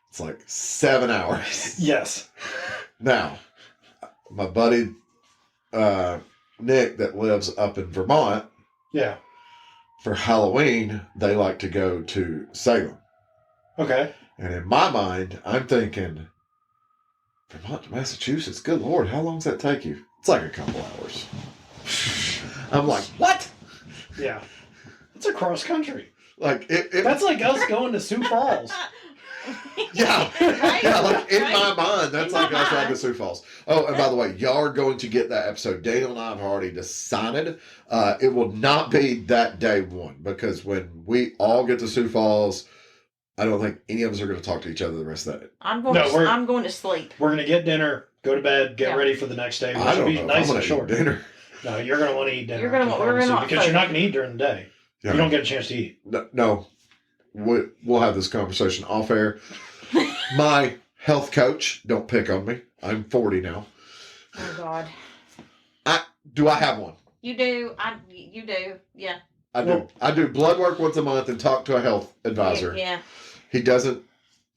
it's like 7 hours. Yes. Now, my buddy Nick that lives up in Vermont, Yeah. for Halloween, they like to go to Salem. Okay. And in my mind, I'm thinking, Vermont to Massachusetts, good Lord, how long does that take you? It's like a couple hours. I'm like, what? Yeah. It's across country. Like, That's like us going to Sioux Falls. yeah. Right? Yeah, like in Right? my mind, that's In like my us riding mind. to Sioux Falls. Oh, and by the way, y'all are going to get that episode. Daniel and I have already decided it will not be that day one because when we all get to Sioux Falls, I don't think any of us are going to talk to each other the rest of that. I'm going. I'm going to sleep. We're going to get dinner, go to bed, get Yeah. ready for the next day, which I will don't be know if nice I'm and going short. to eat dinner. No, you're going to want to eat dinner. You're gonna I can want- we're promise gonna you, want because food. you're not going to eat during the day. Yeah. You don't get a chance to eat. No, we'll have this conversation off air. My health coach, don't pick on me. I'm 40 now. Oh God. Do I have one? You do. You do. Yeah. I do. I do blood work once a month and talk to a health advisor. Yeah. He doesn't.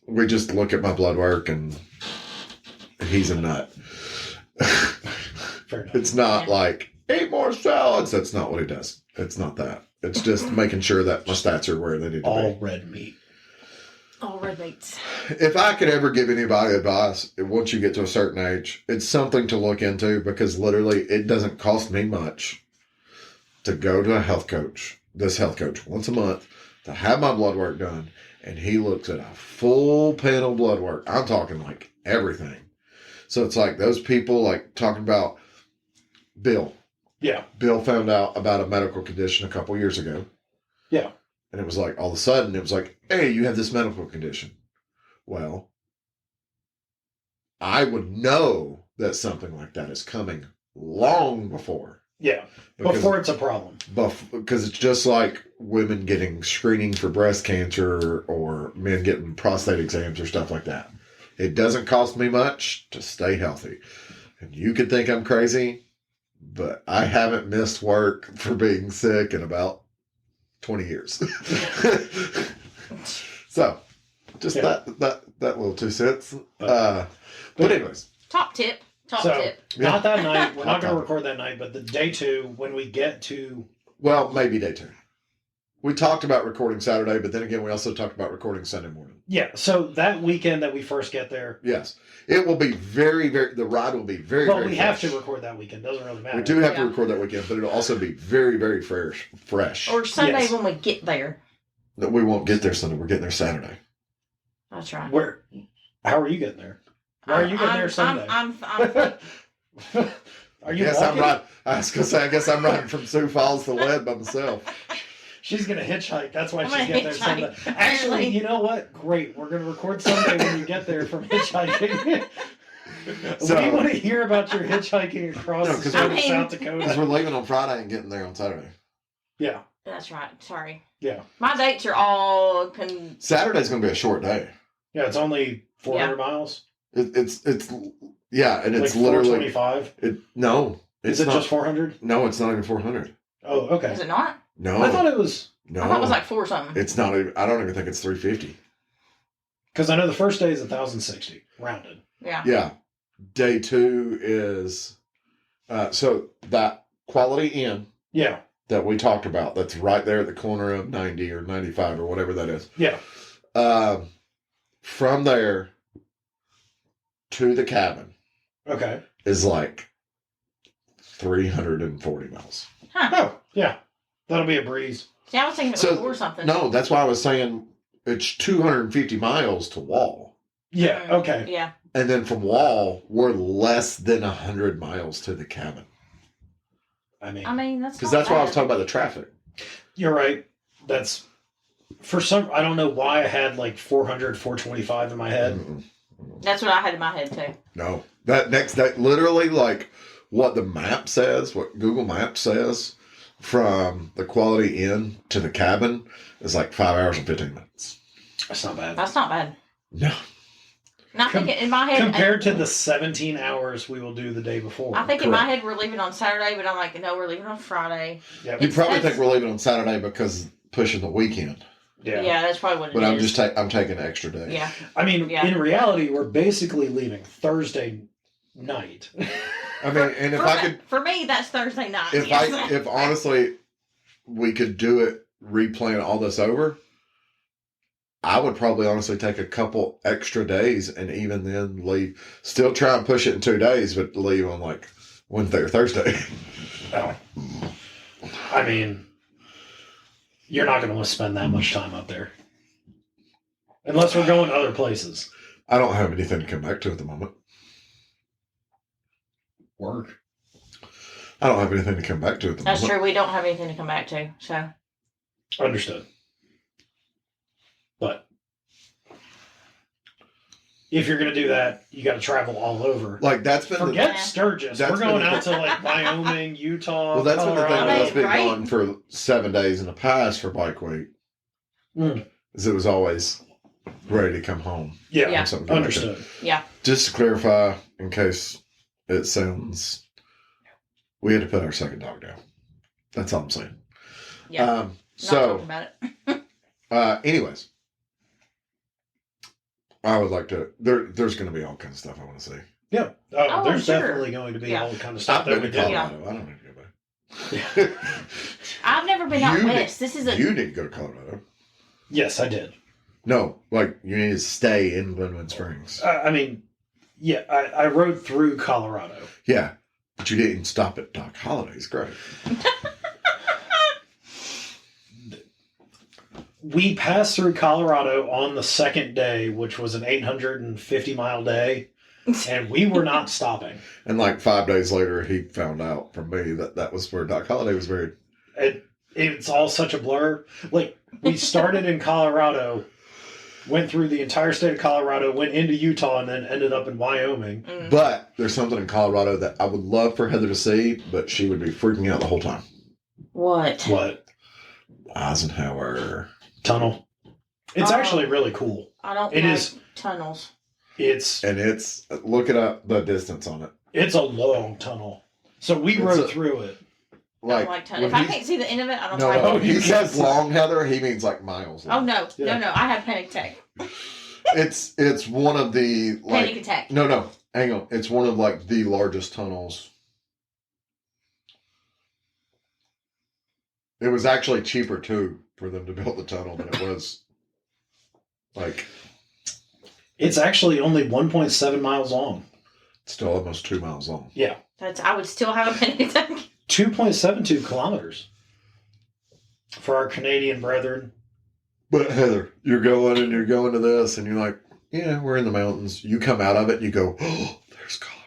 We just look at my blood work and he's a nut. Fair enough. It's not like, eat more salads. That's not what he does. It's not that. It's just making sure that my stats are where they need to All be. red meat. All red meats. If I could ever give anybody advice, once you get to a certain age, it's something to look into because literally it doesn't cost me much to go to a health coach, this health coach, once a month to have my blood work done. And he looks at a full panel blood work. I'm talking like everything. So it's like those people like talking about Bill. Yeah. Bill found out about a medical condition a couple years ago. Yeah. And it was like, all of a sudden, it was like, hey, you have this medical condition. Well, I would know that something like that is coming long before. Yeah. Before it's a problem. Because it's just like women getting screening for breast cancer or men getting prostate exams or stuff like that. It doesn't cost me much to stay healthy. And you could think I'm crazy, but I haven't missed work for being sick in about 20 years. So, just that little 2 cents. But anyways. Top tip. Top tip. Not that night. We're not going to record that night, but the day 2, when we get to... Well, maybe day 2. We talked about recording Saturday, but then again, we also talked about recording Sunday morning. Yeah, so that weekend that we first get there... Yes. It will be very, very... The ride will be very, well, very we fresh. have to record that weekend. Doesn't really matter. We do have to record that weekend, but it'll also be very, very fresh. Or Sunday Yes. when we get there. No, we won't get there Sunday. We're getting there Saturday. That's right. How are you getting there? Why are you getting there Sunday? I'm Are you Yes, walking? I'm riding. I was going to say, I guess I'm riding from Sioux Falls to Lead by myself. She's going to hitchhip. That's why I'm she's gonna getting there hitchhike. Sunday. Actually, you know what? Great. We're going to record Sunday when you get there from hitchhiking. So- we want to hear about your hitchhiking across No, the 'cause state of we're- South Because Dakota. we're leaving on Friday and getting there on Saturday. Yeah. That's right. Sorry. Yeah. My dates are all Saturday's going to be a short day. Yeah, it's only 400 miles. It's yeah, and it's like literally 425. no. Is It's it not, just 400? No, it's not even 400. Oh, okay. Is it not? No, I thought it was... no. I thought it was like 4 something. It's not even. I don't even think it's 350. Because I know the first day is 1,060, rounded. Yeah. Yeah, day 2 is so that Quality Inn Yeah. that we talked about. That's right there at the corner of 90 or 95 or whatever that is. Yeah. From there to the cabin Okay. is like 340 miles. Huh. Oh, yeah. That'll be a breeze. See, I was thinking it was 4 something. No, that's why I was saying it's 250 miles to Wall. Yeah, okay. Yeah. And then from Wall, we're less than 100 miles to the cabin. I mean, That's Because not that's why I was bad. talking about the traffic. you're right. That's... For some... I don't know why I had like 400, 425 in my head. Mm-mm. That's what I had in my head too. No. That literally like what the map says, what Google Maps says from the Quality Inn to the cabin is like 5 hours and 15 minutes. That's not bad. That's not bad. No. And I think in my head... Compared to the 17 hours we will do the day before. I think in my Correct. head we're leaving on Saturday, but I'm like, no, we're leaving on Friday. Yep. You probably That's- think we're leaving on Saturday because pushing the weekend. Yeah, that's probably what it But is. I'm taking an extra day. Yeah. I mean, Yeah. in reality, we're basically leaving Thursday night. I mean, and if I could, For me, that's Thursday night. if honestly we could do it, replan all this over, I would probably honestly take a couple extra days and even then leave. Still try and push it in 2 days, but leave on like Wednesday or Thursday. Oh. I mean, you're not going to spend that much time up there. Unless we're going other places. I don't have anything to come back to at the moment. Work. I don't have anything to come back to at the That's moment. true. We don't have anything to come back to. So Understood. But if you're going to do that, you got to travel all over. Like that's been Forget Yeah. Sturgis. That's We're going been the- out to like Wyoming, Utah, well, that's been the thing Colorado. that has been Right. going for 7 days in the past for Bike Week. Mm. Is it was always ready to come home. Yeah, Yeah. Something like that. understood. Yeah. Just to clarify, in case it sounds, we had to put our second dog down. That's all I'm saying. Yeah. Not talking about it. Anyways, I would like to. There's going to be all kinds of stuff I want to see. Yeah. Oh, There's sure. definitely going to be Yeah. all kind of stuff I've that been we to did. Colorado. I don't need to go back. I've never been out You west. This is a. You need to go to Colorado. Yes, I did. No, like you need to stay in Glenwood Springs. I mean, yeah, I rode through Colorado. Yeah, but you didn't stop at Doc Holliday's. Great. We passed through Colorado on the second day, which was an 850-mile day, and we were not stopping. And like 5 days later, he found out from me that was where Doc Holliday was buried. It's all such a blur. Like, we started in Colorado, went through the entire state of Colorado, went into Utah, and then ended up in Wyoming. But there's something in Colorado that I would love for Heather to see, but she would be freaking out the whole time. What? What? Eisenhower Tunnel. It's Oh. actually really cool. I don't It like is- tunnels. It's look it up, the distance on it. it's a long tunnel. So we rode through it. I don't like tunnels. If when I can't see the end of it, I don't no, like no, it. he says long, Heather. He means like miles. Oh long. no, Yeah. no! I have panic attack. It's one of the like Panic attack. no, hang on. It's one of like the largest tunnels. It was actually cheaper too for them to build the tunnel than it was like It's actually only 1.7 miles long. still almost 2 miles long. Yeah. I would still have a panic attack. 2.72 kilometers. For our Canadian brethren. But Heather, you're going to this, and you're like, yeah, we're in the mountains. You come out of it, and you go, oh, there's Colorado.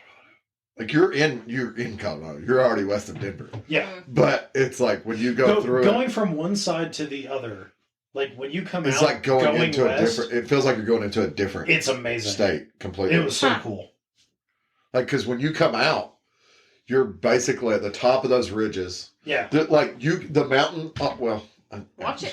Like you're in Colorado. You're already west of Denver. Yeah. But it's like when you go through going it, from one side to the other, like when you come it's out, like going into west, a different. It feels like you're going into a different. It's amazing. State completely. It was so Huh. cool. Like because when you come out, you're basically at the top of those ridges. Yeah. The mountain. Oh, well, Watch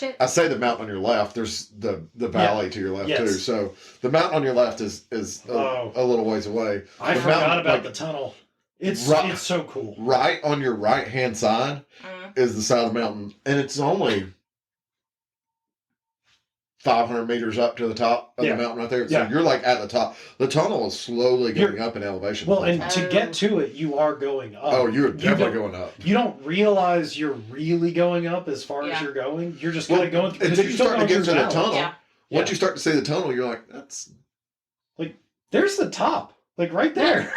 it. I say the mountain on your left. There's the valley to your left Yes. too. So the mountain on your left is a little ways away. I The forgot mountain, about like, the tunnel. It's Right- it's so cool. Right on your right hand side is the side of the mountain, and it's only 500 meters up to the top of Yeah. the mountain right there. So Yeah. you're like at the top. The tunnel is slowly going up in elevation. Well, the whole and time. to get to it, you are going up. oh, you're You definitely don't- going up. You don't realize you're really going up as far as Yeah. you're going. You're just kind of going through. until you're you still start to going get through into the valleys. tunnel. Yeah. Once Yeah. you start to see the tunnel, you're like, that's There's the top, like right there.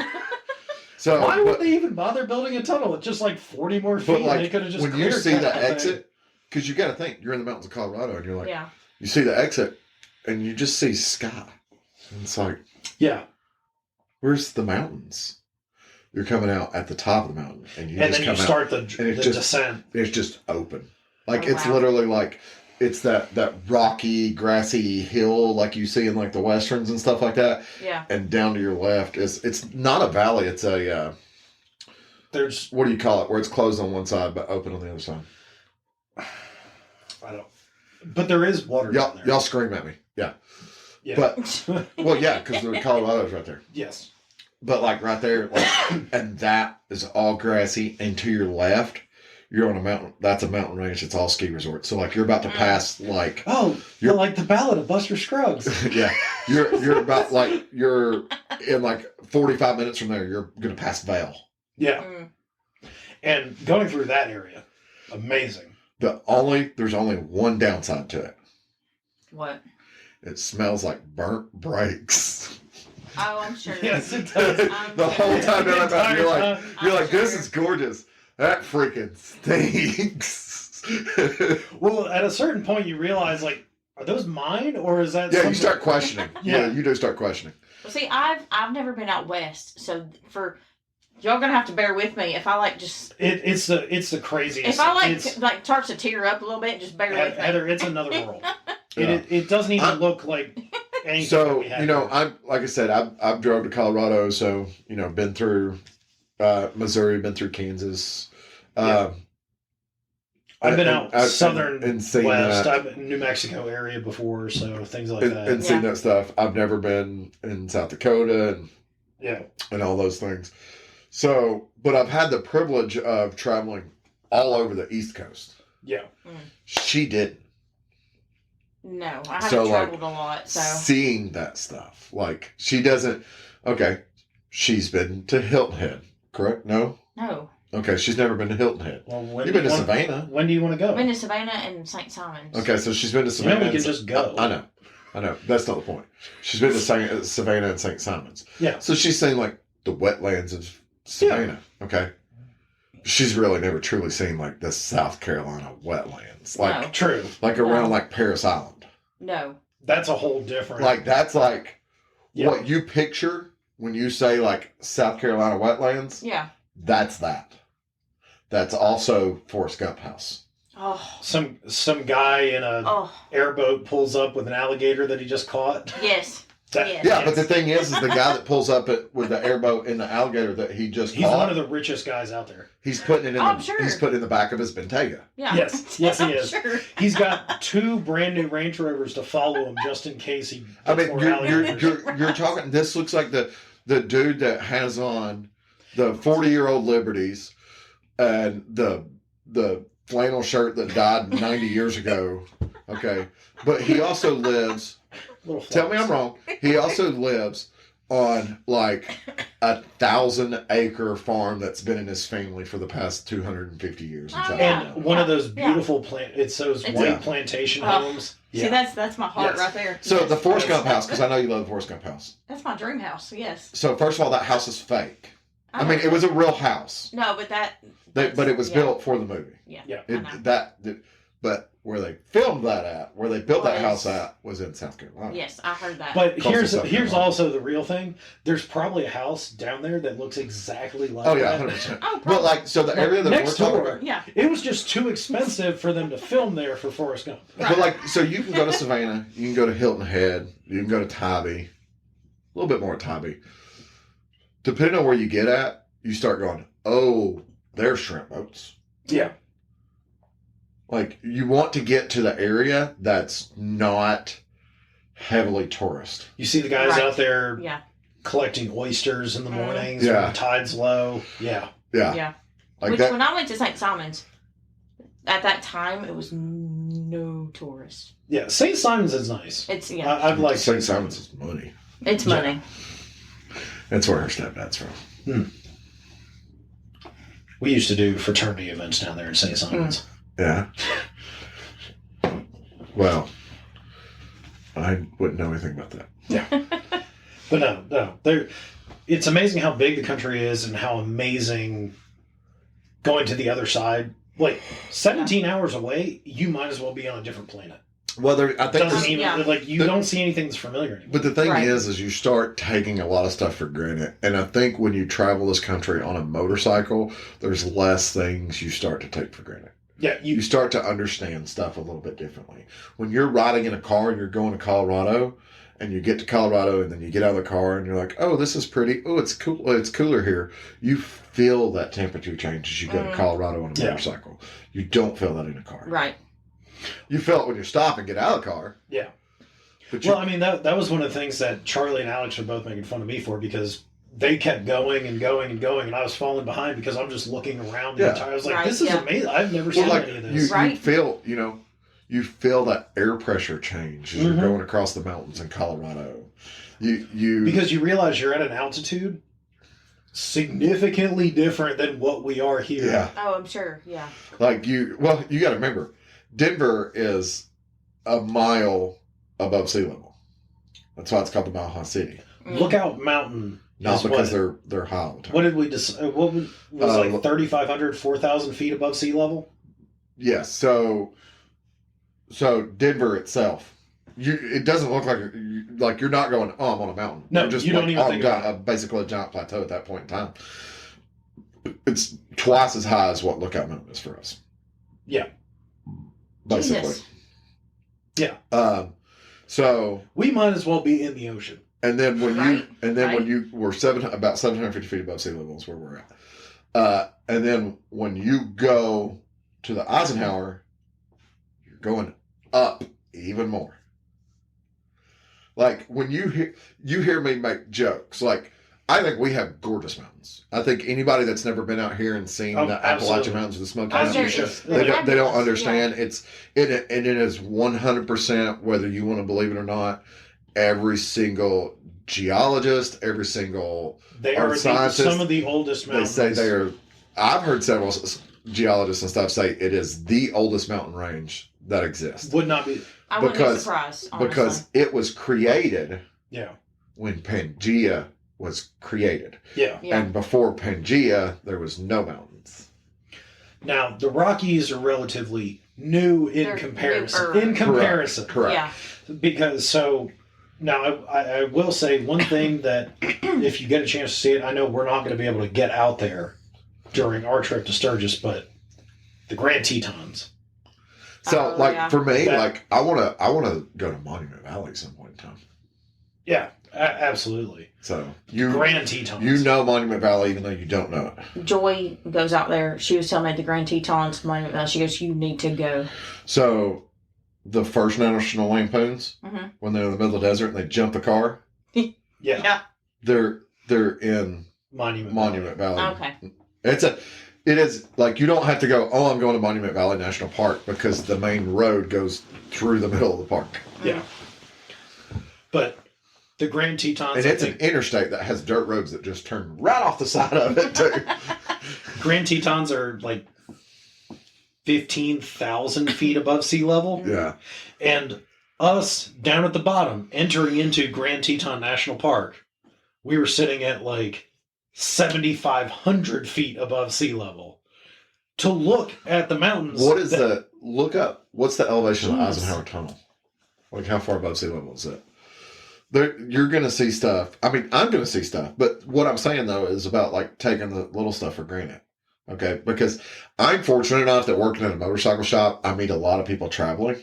so. Why would but, they even bother building a tunnel? It's just like 40 more feet. but and like they could have just when you cleared see that the whole thing. exit, because you got to think you're in the mountains of Colorado, and you're like, Yeah. you see the exit, and you just see sky. And it's like, Yeah, where's the mountains? You're coming out at the top of the mountain, and you and just then come you out. start the it's just- descent. It's just open. Like Oh, it's wow. literally like it's that rocky, grassy hill like you see in like the westerns and stuff like that. Yeah. And down to your left is it's not a valley. It's a There's what do you call it? Where it's closed on one side but open on the other side. I don't, but there is water down there. Y'all scream at me. Yeah. Yeah. But well, yeah, because the Colorado's right there. yes, But like right there, like, and that is all grassy. And to your left, you're on a mountain. That's a mountain range. It's all ski resort. So like you're about to pass like oh, you're like the Ballad of Buster Scruggs. yeah, you're about like you're in like 45 minutes from there. You're gonna pass Vale. Yeah, Mm. and going through that area, amazing. There's only one downside to it. What? It smells like burnt brakes. Oh, I'm sure. Yes, it does. The whole time down that mountain, you're like, this sure. is gorgeous. That freaking stinks. Well, at a certain point, you realize like, are those mine or is that? Yeah, you something- start questioning. Yeah. Yeah, you do start questioning. Well, see, I've never been out west, so for y'all gonna have to bear with me if I like just It's the craziest. if I It's- like starts to tear up a little bit, just bear with me. Heather, it's another world. Yeah. It doesn't even I'm- look like anything. that So we have you know, here. I'm like I said, I've drove to Colorado, so you know, been through Missouri, been through Kansas. Yeah. I've been out southern and seen west. that. I've been in New Mexico area before, so things like that. And seen that stuff. I've never been in South Dakota and all those things. So, but I've had the privilege of traveling all over the East Coast. Yeah. She didn't. No, I haven't traveled a lot. So seeing that stuff, like she doesn't. Okay, she's been to Hilton Head, correct? No. Okay, she's never been to Hilton Head. Well, You've been to Savannah. When do you want to go? I've been to Savannah and St. Simons. Okay, so she's been to Savannah. Yeah, we can just go. I know. That's not the point. She's been to Savannah and St. Simons. Yeah. So she's seen like the wetlands of Savannah. Yeah. Okay. She's really never truly seen like the South Carolina wetlands, like true, like around like Paris Island. No. That's a whole different. Like that's like what you picture when you say like South Carolina wetlands. Yeah. That's that. That's also Forrest Gump house. Oh. Some guy in a airboat pulls up with an alligator that he just caught. Yes. Yeah, but the thing is the guy that pulls up with the airboat and the alligator that he just he's caught, one of the richest guys out there. He's putting it in. He's putting it in the back of his Bentayga. Yeah. Yes, he is. Sure. He's got 2 brand new Range Rovers to follow him just in case he. I mean, you're talking. This looks like the dude that has on the 40-year-old Liberties and the flannel shirt that died 90 years ago. Okay, but he also lives. Tell me I'm wrong. He also lives on like 1,000-acre farm that's been in his family for the past 250 years. And one of those beautiful it's those white plantation homes. See, that's my heart right there. So the Forrest Gump house, because I know you love the Forrest Gump house. That's my dream house. Yes. So first of all, that house is fake. I mean, it was a real house. No, but but it was built for the movie. Yeah. But where they filmed that at, where they built that house at, was in South Carolina. Yes, I heard that. But here's also the real thing. There's probably a house down there that looks exactly like that. Oh yeah, 100%. But like, so the area that next we're talking door, about, it was just too expensive for them to film there for Forrest Gump. Right. But like, so you can go to Savannah, you can go to Hilton Head, you can go to Tybee, a little bit more at Tybee. Depending on where you get at, you start going, oh, there's shrimp boats. Yeah. Like, you want to get to the area that's not heavily tourist. You see the guys out there collecting oysters in the mornings when the tide's low. Yeah. Like when I went to St. Simons, at that time, it was no tourists. Yeah, St. Simons is nice. It's, I'd like St. Simons is money. It's money. That's where her stepdad's from. We used to do fraternity events down there in St. Simons. Yeah. Well, I wouldn't know anything about that. Yeah. But no. It's amazing how big the country is and how amazing going to the other side. Like, 17 hours away, you might as well be on a different planet. Well, I think don't see anything that's familiar anymore. But the thing is you start taking a lot of stuff for granted. And I think when you travel this country on a motorcycle, there's less things you start to take for granted. Yeah, you start to understand stuff a little bit differently. When you're riding in a car and you're going to Colorado, and you get to Colorado, and then you get out of the car and you're like, "Oh, this is pretty. Oh, it's cool. It's cooler here." You feel that temperature change as you go to Colorado on a motorcycle. You don't feel that in a car. Right. You feel it when you stop and get out of the car. Yeah. Well, I mean, that was one of the things that Charlie and Alex were both making fun of me for, because they kept going and going and going, and I was falling behind because I'm just looking around the entire. I was like, "This is amazing! I've never seen any of this." You feel that air pressure change as you're going across the mountains in Colorado. Because you realize you're at an altitude significantly different than what we are here. Yeah. Oh, I'm sure. Yeah. Like you got to remember, Denver is a mile above sea level. That's why it's called the Mile High City. Lookout Mountain. Not because they're high all the time. What did we decide? What was like 3,500, 4,000 feet above sea level? Yes. So Denver itself, it doesn't look like you're not going, "Oh, I'm on a mountain." No, you're just you don't even think about it. Basically a giant plateau at that point in time. It's twice as high as what Lookout Mountain is for us. Yeah. Basically. Jesus. Yeah. So we might as well be in the ocean. And then when you were about 750 feet above sea level is where we're at. And then when you go to the Eisenhower, you're going up even more. Like when you hear me make jokes, like I think we have gorgeous mountains. I think anybody that's never been out here and seen the Appalachian Mountains or the Smoky Mountains, they don't understand. Yeah. It is 100%, whether you want to believe it or not. Every single geologist, every single scientist, some of the oldest mountains. They say they are. I've heard several geologists and stuff say it is the oldest mountain range that exists. Would not be. I wouldn't be surprised, honestly. Because it was created when Pangea was created. Yeah. And before Pangea, there was no mountains. Now, the Rockies are relatively new in comparison. Correct. Yeah. Because now I will say one thing that if you get a chance to see it, I know we're not going to be able to get out there during our trip to Sturgis, but the Grand Tetons. So, for me, I want to go to Monument Valley at some point in time. Yeah, absolutely. So Grand Tetons. You know Monument Valley, even though you don't know it. Joy goes out there. She was telling me at the Grand Tetons Monument Valley. She goes, "You need to go." So, the first National Lampoons, when they're in the middle of the desert and they jump the car, they're in Monument Valley. Okay. It is like you don't have to go, I'm going to Monument Valley National Park because the main road goes through the middle of the park. Yeah. But the Grand Tetons... And it's an interstate that has dirt roads that just turn right off the side of it, too. Grand Tetons are like 15,000 feet above sea level. Yeah. And us, down at the bottom, entering into Grand Teton National Park, we were sitting at like 7,500 feet above sea level to look at the mountains. What's the elevation of the Eisenhower Tunnel? Like how far above sea level is it? You're going to see stuff. I mean, I'm going to see stuff, but what I'm saying though is about like taking the little stuff for granted. Okay. Because I'm fortunate enough that working in a motorcycle shop, I meet a lot of people traveling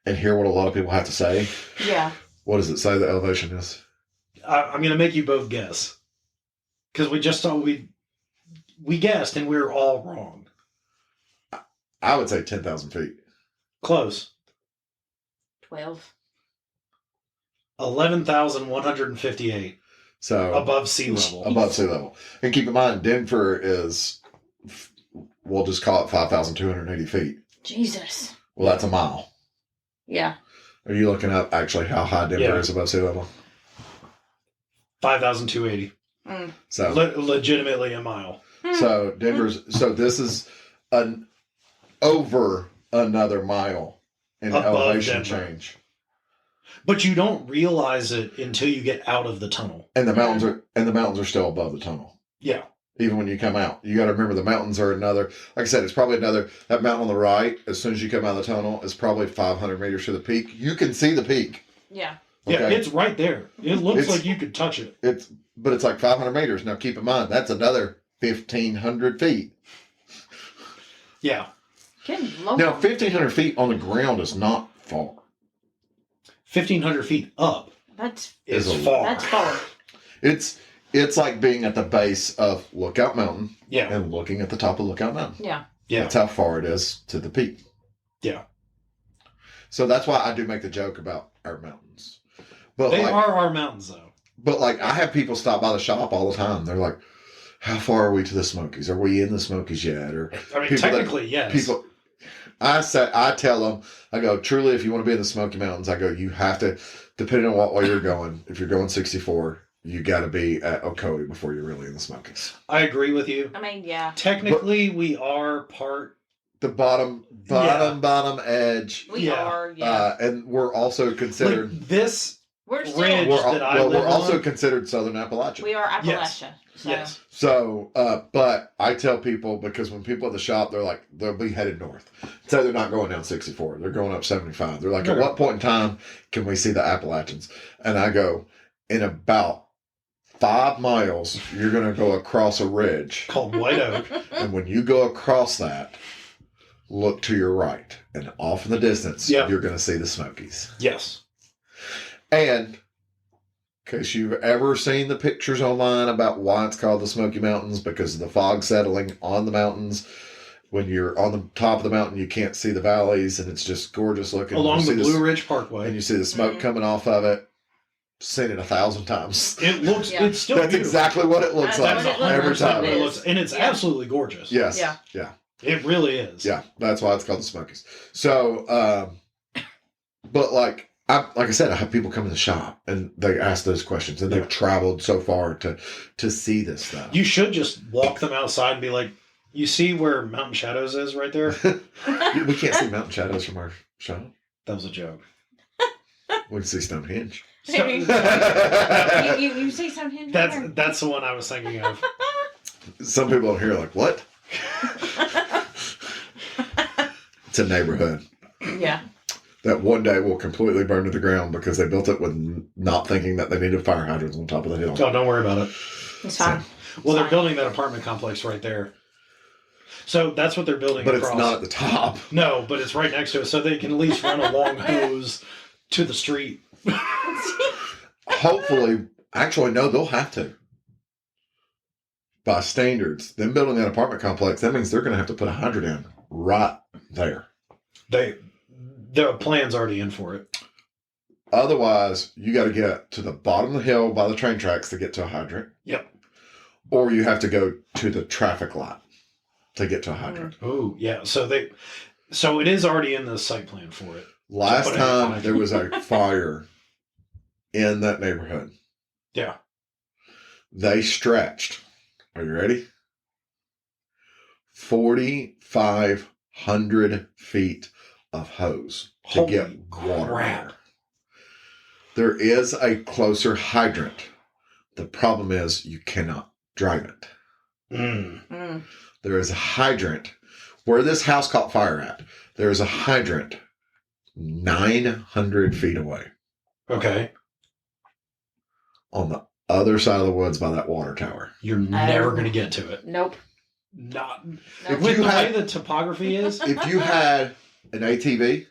and hear what a lot of people have to say. Yeah. What does it say the elevation is? I'm going to make you both guess. Because we just thought we guessed and we were all wrong. I would say 10,000 feet. Close. 12. 11,158. So above sea level. Above sea level. And keep in mind, Denver is, we'll just call it 5,280 feet. Jesus. Well, that's a mile. Yeah. Are you looking up actually how high Denver is above sea level? 5,280. So legitimately a mile. So this is over another mile in above elevation Denver. change. But you don't realize it until you get out of the tunnel. And the mountains are still above the tunnel. Yeah. Even when you come out. You gotta remember the mountains are another, like I said, it's probably that mountain on the right, as soon as you come out of the tunnel, is probably 500 meters to the peak. You can see the peak. Yeah. Okay? Yeah, it's right there. It looks like you could touch it. But it's like 500 meters. Now, keep in mind, that's another 1,500 feet. Yeah. Now, 1,500 feet on the ground is not far. 1,500 feet up is far. That's far. It's like being at the base of Lookout Mountain and looking at the top of Lookout Mountain. Yeah. Yeah. That's how far it is to the peak. Yeah. So that's why I do make the joke about our mountains. But they are our mountains, though. But like, I have people stop by the shop all the time. They're like, "How far are we to the Smokies? Are we in the Smokies yet?" Or I mean, technically, yes. I tell them, I go, truly, if you want to be in the Smoky Mountains, I go, you have to, depending on what way you're going. If you're going 64, you got to be at Ocoee before you're really in the Smokies. I agree with you. I mean, yeah. Technically, we are part. The bottom edge. We are, yeah. And we're also considered like this. We're also considered Southern Appalachia. We are Appalachia. Yes. So, but I tell people, because when people at the shop, they'll be headed north. So they're not going down 64. They're going up 75. They're like, at what point in time can we see the Appalachians? And I go, in about 5 miles, you're going to go across a ridge called White Oak. And when you go across that, look to your right. And off in the distance, you're going to see the Smokies. Yes. And in case you've ever seen the pictures online about why it's called the Smoky Mountains, because of the fog settling on the mountains, when you're on the top of the mountain, you can't see the valleys, and it's just gorgeous looking. Along the You see Blue Ridge Parkway. and you see the smoke coming off of it. Seen it 1,000 times. It looks, Yeah. it's still That's beautiful. exactly what it looks That's like what it every looks like. time. It is. Looks, and it's Yeah. absolutely gorgeous. Yes. Yeah. Yeah. It really is. Yeah. That's why it's called the Smokies. So, but like I said, I have people come in the shop and they ask those questions, and they've traveled so far to see this stuff. You should just walk them outside and be like, you see where Mountain Shadows is right there? We can't see mountain shadows from our shop. That was a joke. We can see Stonehenge. So- you say something? that's the one I was thinking of. Some people out here are like, what? It's a neighborhood Yeah. that one day will completely burn to the ground because they built it with not thinking that they needed fire hydrants on top of the hill. Oh, don't worry about it. It's fine. Well, they're building that apartment complex right there. So that's what they're building But across. it's not at the top. No, but it's right next to it, so they can at least run a long hose to the street. Hopefully, actually, no, they'll have to. By standards, them building that apartment complex, that means they're going to have to put a hydrant in right there. The plan's already in for it. Otherwise, you got to get to the bottom of the hill by the train tracks to get to a hydrant. Yep. Or you have to go to the traffic light to get to a hydrant. Oh, yeah. So it is already in the site plan for it. Last put it in time fire. there was a fire in that neighborhood, Yeah. they stretched. Are you ready? 4,500 feet of hose to Holy get water crap. there. There is a closer hydrant. The problem is you cannot drive it. Mm. There is a hydrant where this house caught fire at. There is a hydrant 900 feet away Okay. on the other side of the woods by that water tower. You're never going to get to it. Nope. Not If with you the had- way the topography is. If you had an ATV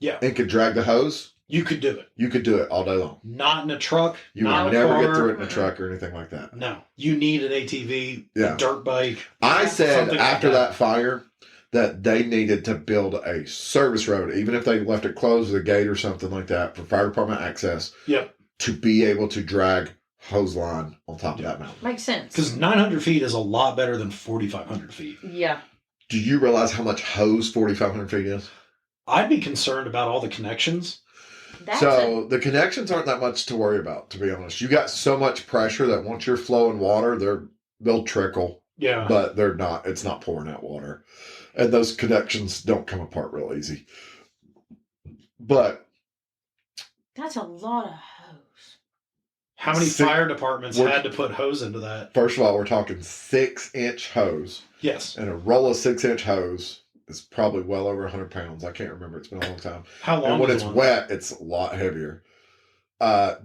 Yeah, and could drag the hose, you could do it. you could do it all day long. Not in a truck. You not would in a never car. get through it in a truck or anything like that. No, you need an ATV, Yeah. a dirt bike. I said Something like after that. that fire that they needed to build a service road, even if they left it closed with a gate or something like that for fire department access, Yep. to be able to drag hose line on top of that mountain. Makes sense. Because 900 feet is a lot better than 4,500 feet. Yeah. Do you realize how much hose 4,500 feet is? I'd be concerned about all the connections. So the connections aren't that much to worry about, to be honest. You got so much pressure that once you're flowing water, they'll trickle, Yeah. but they're not. It's not pouring out water, and those connections don't come apart real easy. But that's a lot of hose. How many Six- fire departments we're- had to put hose into that? first of all, we're talking 6-inch hose, Yes. and a roll of 6-inch hose is probably well over 100 pounds. I can't remember. It's been a long time. How long And when is it's one? wet, it's a lot heavier.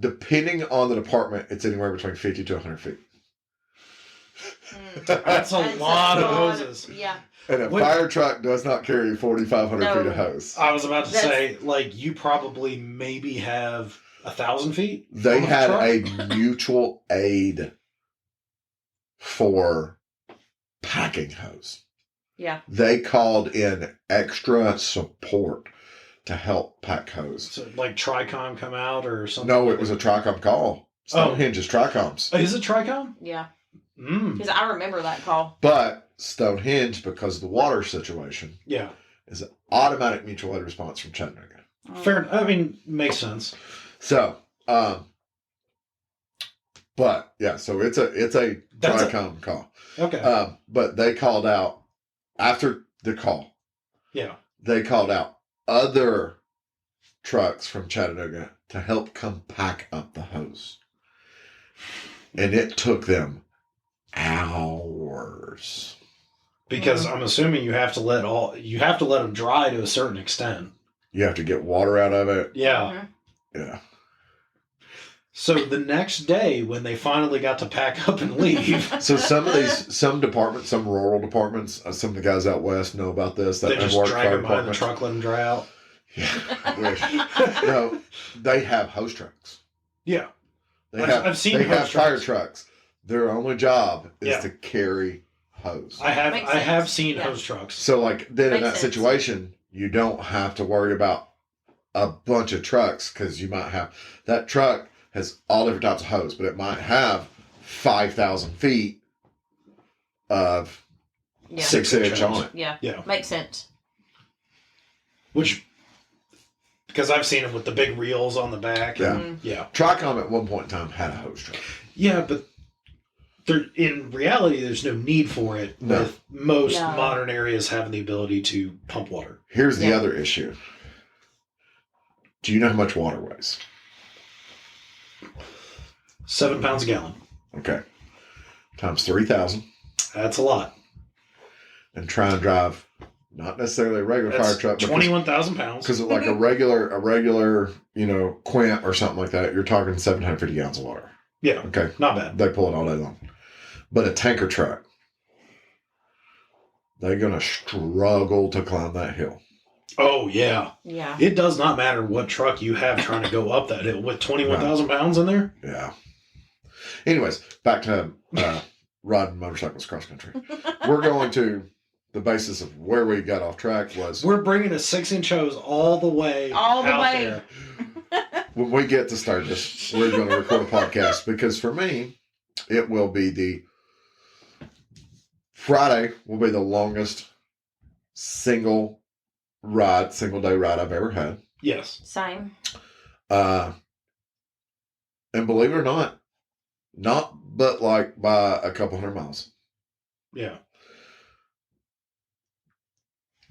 Depending on the department, it's anywhere between 50 to 100 feet. That's a lot of hoses. Yeah. And a What- fire truck does not carry 4,500 No. feet of hose. I was about to That's- say, like, you probably maybe have 1,000 feet. They on a had truck? a mutual aid for packing hose. Yeah. They called in extra support to help pack hose. So, like Tricom come out or something. No, it was a Tricom call. Stonehenge's Tricoms. Is it Tricom? Yeah. Mm. Because I remember that call. But Stonehenge, because of the water situation, Yeah. is an automatic mutual aid response from Chattanooga. Fair. I mean, makes sense. So, but yeah, so it's a That's a- Tricom call. Okay. But they called out after the call. Yeah. They called out other trucks from Chattanooga to help come pack up the hose, and it took them hours. Because I'm assuming you have to let them dry to a certain extent. You have to get water out of it. Yeah. Yeah. So the next day, when they finally got to pack up and leave, So some departments, some rural departments, some of the guys out west know about this. That they just work drag fire them behind the departments. truck, let them dry out. Yeah, I wish. No, they have hose trucks. Yeah. They I've seen they hose have fire trucks. trucks. Their only job is Yeah. to carry hose. I Makes have sense. seen Yeah. hose trucks. So, like, then in Makes that sense. situation, you don't have to worry about a bunch of trucks because you might have that truck has all different types of hose, but it might have 5,000 feet of Yeah. 6-inch hose. on it. Yeah. Yeah. Makes sense. Which, because I've seen them with the big reels on the back. Yeah. And, yeah. Tricom at one point in time had a hose truck. Yeah, but in reality, there's no need for it. No. With most No. modern areas having the ability to pump water. Here's the Yeah. other issue. Do you know how much water weighs? 7 pounds a gallon. Okay. Times 3,000. That's a lot. And try and drive not necessarily a regular fire That's truck, but 21,000 pounds. because like a regular, Quint or something like that, you're talking 750 gallons of water. Yeah, Okay. not bad. They pull it all day long. But a tanker truck, they're going to struggle to climb that hill. Oh, yeah. Yeah. It does not matter what truck you have trying to go up that hill with 21,000 pounds in there. Yeah. Anyways, back to riding motorcycles cross country. We're going to the basis of where we got off track was We're bringing a 6-inch hose all the way All the out way. there. when we get to Sturgis, we're going to record a podcast because for me, it will be the Friday will be the longest single day ride I've ever had. Yes. Same. And believe it or not but like by a couple hundred miles. Yeah.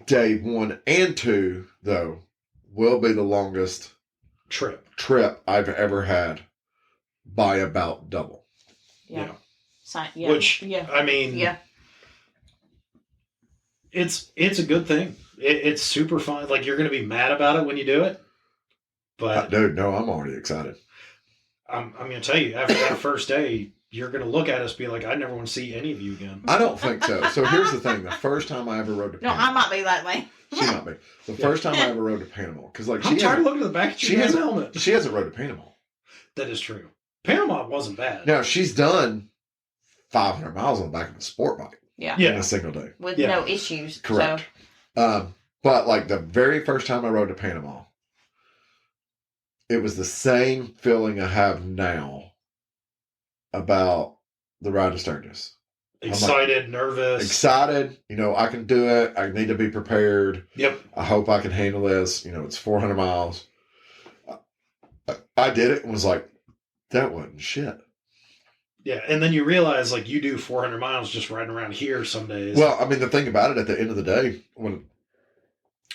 Day 1 and 2, though, will be the longest Trip. I've ever had by about double. Yeah. Yeah. Yeah. Which, yeah. I mean, Yeah. it's a good thing. It's super fun. Like, you're going to be mad about it when you do it. But Dude, no, I'm already excited. I'm going to tell you, after that first day, you're going to look at us and be like, I never want to see any of you again. I don't think so. So here's the thing. The first time I ever rode to No, Panama. I might be that way. She might be. The first time I ever rode to Panama. Because like I'm she tired of hasn't, looking at the back of she your hasn't- helmet. she hasn't rode to Panama. That is true. Panama wasn't bad. Now she's done 500 miles on the back of a sport bike Yeah. in Yeah. a single day. With Yeah. no issues. Correct. So, But like the very first time I rode to Panama, it was the same feeling I have now about the ride to Sturgis. Excited, nervous. Excited, I can do it. I need to be prepared. Yep. I hope I can handle this. It's 400 miles. I did it and was like, that wasn't shit. Yeah, and then you realize, like, you do 400 miles just riding around here some days. Well, I mean, the thing about it, at the end of the day, when,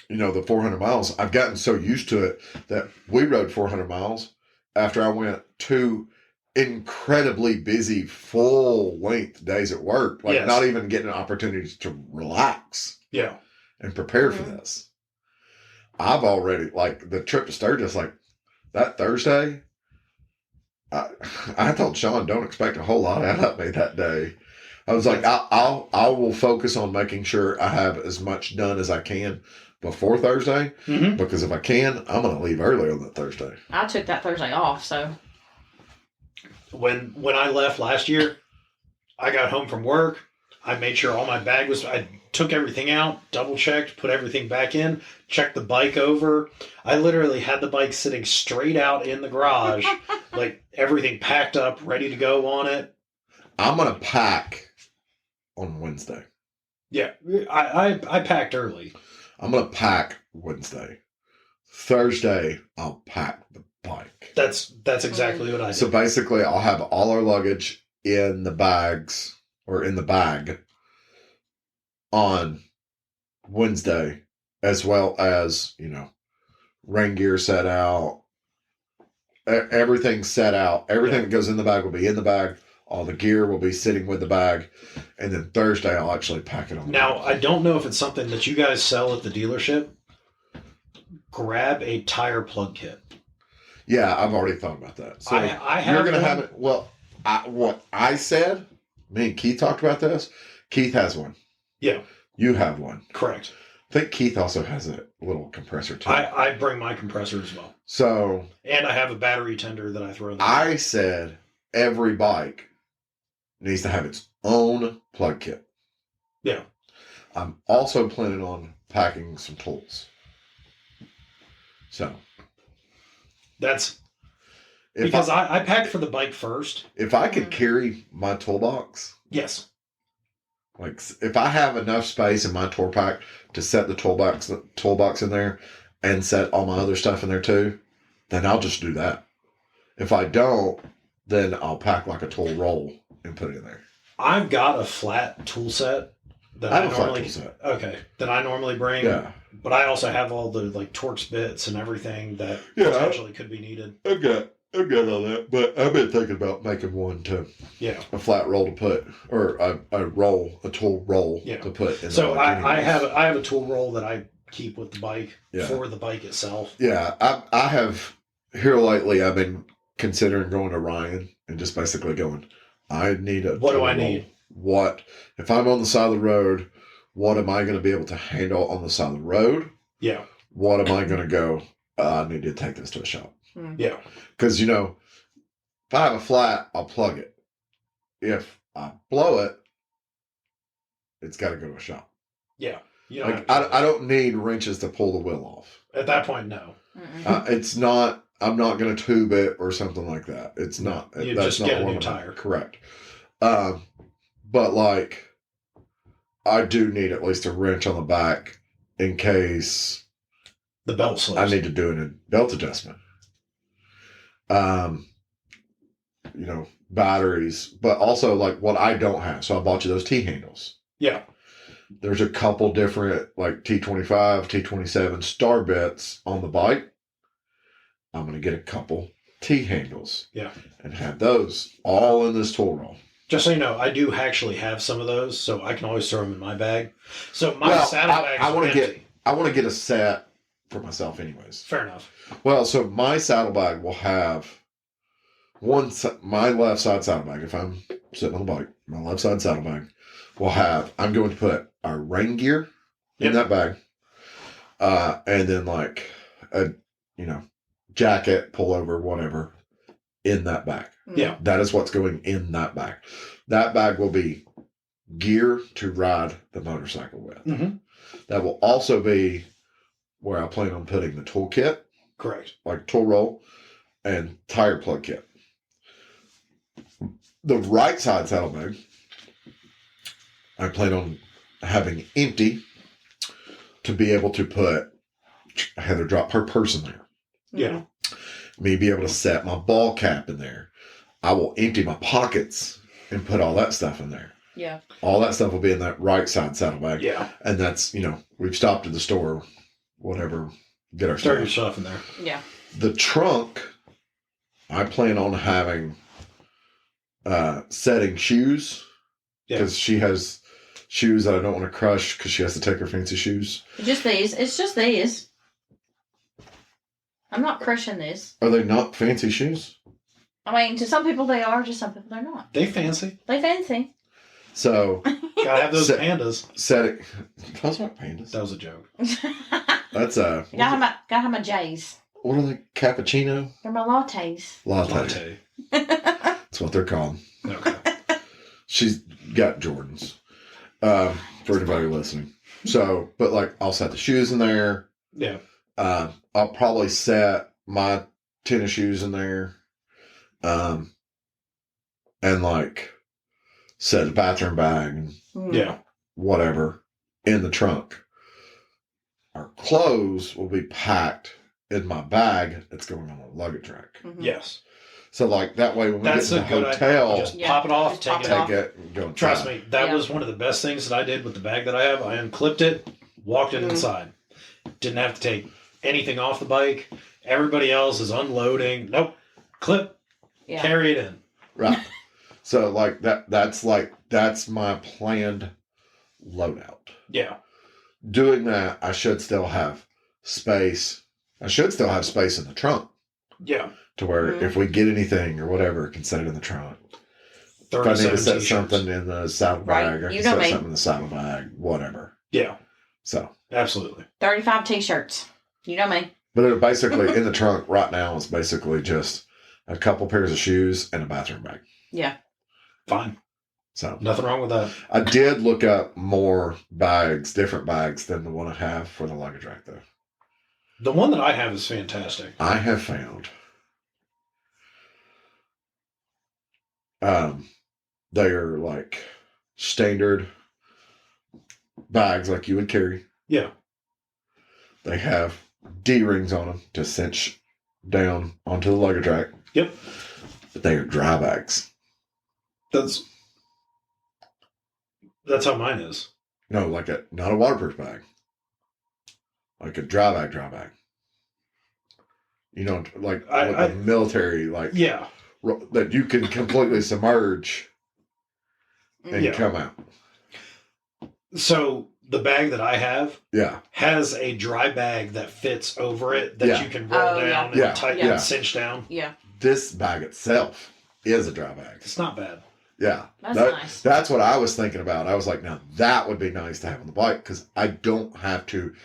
the 400 miles, I've gotten so used to it that we rode 400 miles after I went 2 incredibly busy, full-length days at work. Like, Yes. not even getting opportunities to relax yeah. and prepare for Mhm. this. I've already, like, the trip to Sturgis, like, that Thursday, I told Sean, don't expect a whole lot out of me that day. I was like, I will focus on making sure I have as much done as I can before Thursday, Mm-hmm. because if I can, I'm going to leave early on that Thursday. I took that Thursday off, so. When I left last year, I got home from work. I made sure all my bag was. I took everything out, double checked, put everything back in, checked the bike over. I literally had the bike sitting straight out in the garage, like everything packed up, ready to go on it. I'm going to pack on Wednesday. Yeah, I packed early. I'm going to pack Wednesday. Thursday, I'll pack the bike. That's exactly what I did. So basically, I'll have all our luggage in the bags or in the bag on Wednesday, as well as, rain gear set out, everything set out. Everything that goes in the bag will be in the bag. All the gear will be sitting with the bag. And then Thursday, I'll actually pack it on. Now, I don't know if it's something that you guys sell at the dealership. Grab a tire plug kit. Yeah, I've already thought about that. So I have you're going to one. have it. Well, what I said, me and Keith talked about this. Keith has one. Yeah, You have one. correct. I think Keith also has a little compressor too. I bring my compressor as well. So And I have a battery tender that I throw in there. I said every bike needs to have its own plug kit. Yeah. I'm also planning on packing some tools. So. That's If because I packed for the bike first. If I could carry my toolbox. Yes. Like, if I have enough space in my tour pack to set the toolbox in there and set all my other stuff in there too, then I'll just do that. If I don't, then I'll pack like a tool roll and put it in there. I've got a flat tool set that I have a flat tool set. Okay, that I normally bring. Yeah. But I also have all the like Torx bits and everything that potentially could be needed. I've got all that, but I've been thinking about making one a flat roll to put, or a tool roll to put in. So I have a tool roll that I keep with the bike for the bike itself. Yeah, I have here lately. I've been considering going to Ryan and just basically going, I need a. What do I need? What if I'm on the side of the road? What am I going to be able to handle on the side of the road? Yeah. What am I going to go? I need to take this to a shop. Yeah. Because, if I have a flat, I'll plug it. If I blow it, it's got to go to a shop. Yeah. I don't need wrenches to pull the wheel off. At that point, no. It's not, I'm not going to tube it or something like that. It's not. You that's just not get a new tire. Correct. But I do need at least a wrench on the back in case the belt slips. I need to do a belt adjustment. Batteries, but also what I don't have. So I bought you those T-handles. Yeah. There's a couple different T25, T27 star bits on the bike. I'm going to get a couple T-handles. Yeah. And have those all in this tool roll. Just so you know, I do actually have some of those, so I can always throw them in my bag. So my saddlebags are empty. I want to get a set for myself anyways. Fair enough. Well, so my saddlebag will have my left side saddlebag. If I'm sitting on the bike, my left side saddlebag will have, I'm going to put our rain gear in that bag. And then a, jacket, pullover, whatever, in that bag. Yeah. That is what's going in that bag. That bag will be gear to ride the motorcycle with. Mm-hmm. That will also be where I plan on putting the tool kit. Correct. Like tool roll and tire plug kit. The right side saddlebag, I plan on having empty to be able to put Heather drop her purse in there. Yeah. Me be able to set my ball cap in there. I will empty my pockets and put all that stuff in there. Yeah. All that stuff will be in that right side saddlebag. Yeah. And that's, we've stopped at the store, whatever, get our Start your stuff in there. Yeah. The trunk, I plan on having setting shoes. Because she has shoes that I don't want to crush because she has to take her fancy shoes. Just these. It's just these. I'm not crushing this. Are they not fancy shoes? I mean, to some people they are, to some people they're not. They fancy. They fancy. So gotta have those pandas. Setting. Those aren't pandas. That was a joke. That's gotta have my J's. What are they? Cappuccino? They're my lattes. Latte. That's what they're called. Okay. She's got Jordans. For anybody listening. So, but I'll set the shoes in there. Yeah. I'll probably set my tennis shoes in there. And set a bathroom bag and whatever in the trunk. Our clothes will be packed in my bag that's going on a luggage rack. Mm-hmm. Yes. So that way when we get to the hotel, just pop it off, take it, and go inside. Trust me, that was one of the best things that I did with the bag that I have. I unclipped it, walked it inside. Didn't have to take anything off the bike. Everybody else is unloading. Nope. Clip. Yeah. Carry it in. Right. So that's my planned loadout. Yeah. Doing that, I should still have space. I should still have space in the trunk. Yeah. To where if we get anything or whatever, I can set it in the trunk. If I need to set something in the saddlebag, I can set something in the saddlebag, whatever. Yeah. So. Absolutely. 35 t-shirts. You know me. But it basically, in the trunk right now, is basically just a couple pairs of shoes and a bathroom bag. Yeah. Fine. So Nothing wrong with that. I did look up more bags, different bags than the one I have for the luggage rack, though. The one that I have is fantastic. I have found they are like standard bags like you would carry. Yeah. They have D-rings on them to cinch down onto the luggage rack. Yep. But they are dry bags. That's how mine is. No, like not a waterproof bag. Like a dry bag. You know, like the military, like yeah, that you can completely submerge and come out. So the bag that I have, has a dry bag that fits over it that you can roll down and tighten and cinch down. Yeah. This bag itself is a dry bag. It's not bad. Yeah. That's nice. That's what I was thinking about. I was like, now that would be nice to have on the bike because I don't have to,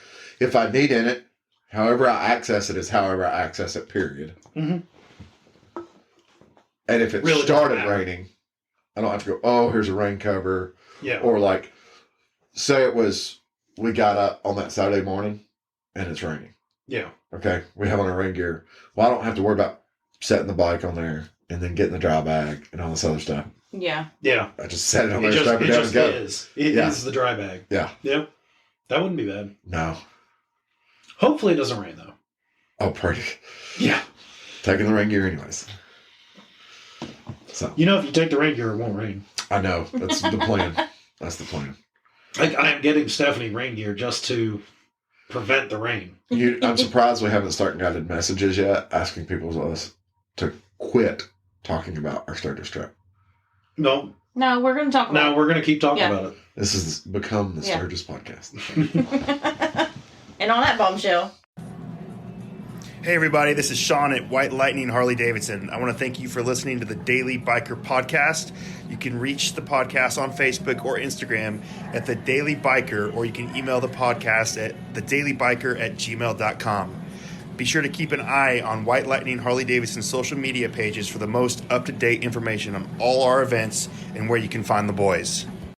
if I need in it, however I access it is however I access it, period. Mm-hmm. And if it really started raining, I don't have to go, oh, here's a rain cover. Yeah. Or like, say we got up on that Saturday morning and it's raining. Yeah. Okay. We have on our rain gear. Well, I don't have to worry about setting the bike on there and then getting the dry bag and all this other stuff. Yeah. Yeah. I just set it on there, strap it down and go. It is the dry bag. Yeah. Yep. That wouldn't be bad. No. Hopefully it doesn't rain, though. Oh, pretty. Yeah. Taking the rain gear anyways. So. You know, if you take the rain gear, it won't rain. I know. That's the plan. That's the plan. I am getting Stephanie rain gear just to prevent the rain. I'm surprised we haven't started guided messages yet asking people to quit talking about our Sturgis trip. No. No, we're going to talk about it. No, we're going to keep talking about it. This has become the Sturgis podcast. And on that bombshell. Hey everybody, this is Sean at White Lightning Harley Davidson. I want to thank you for listening to the Daily Biker Podcast. You can reach the podcast on Facebook or Instagram at The Daily Biker, or you can email the podcast at thedailybiker@gmail.com. Be sure to keep an eye on White Lightning Harley Davidson's social media pages for the most up-to-date information on all our events and where you can find the boys.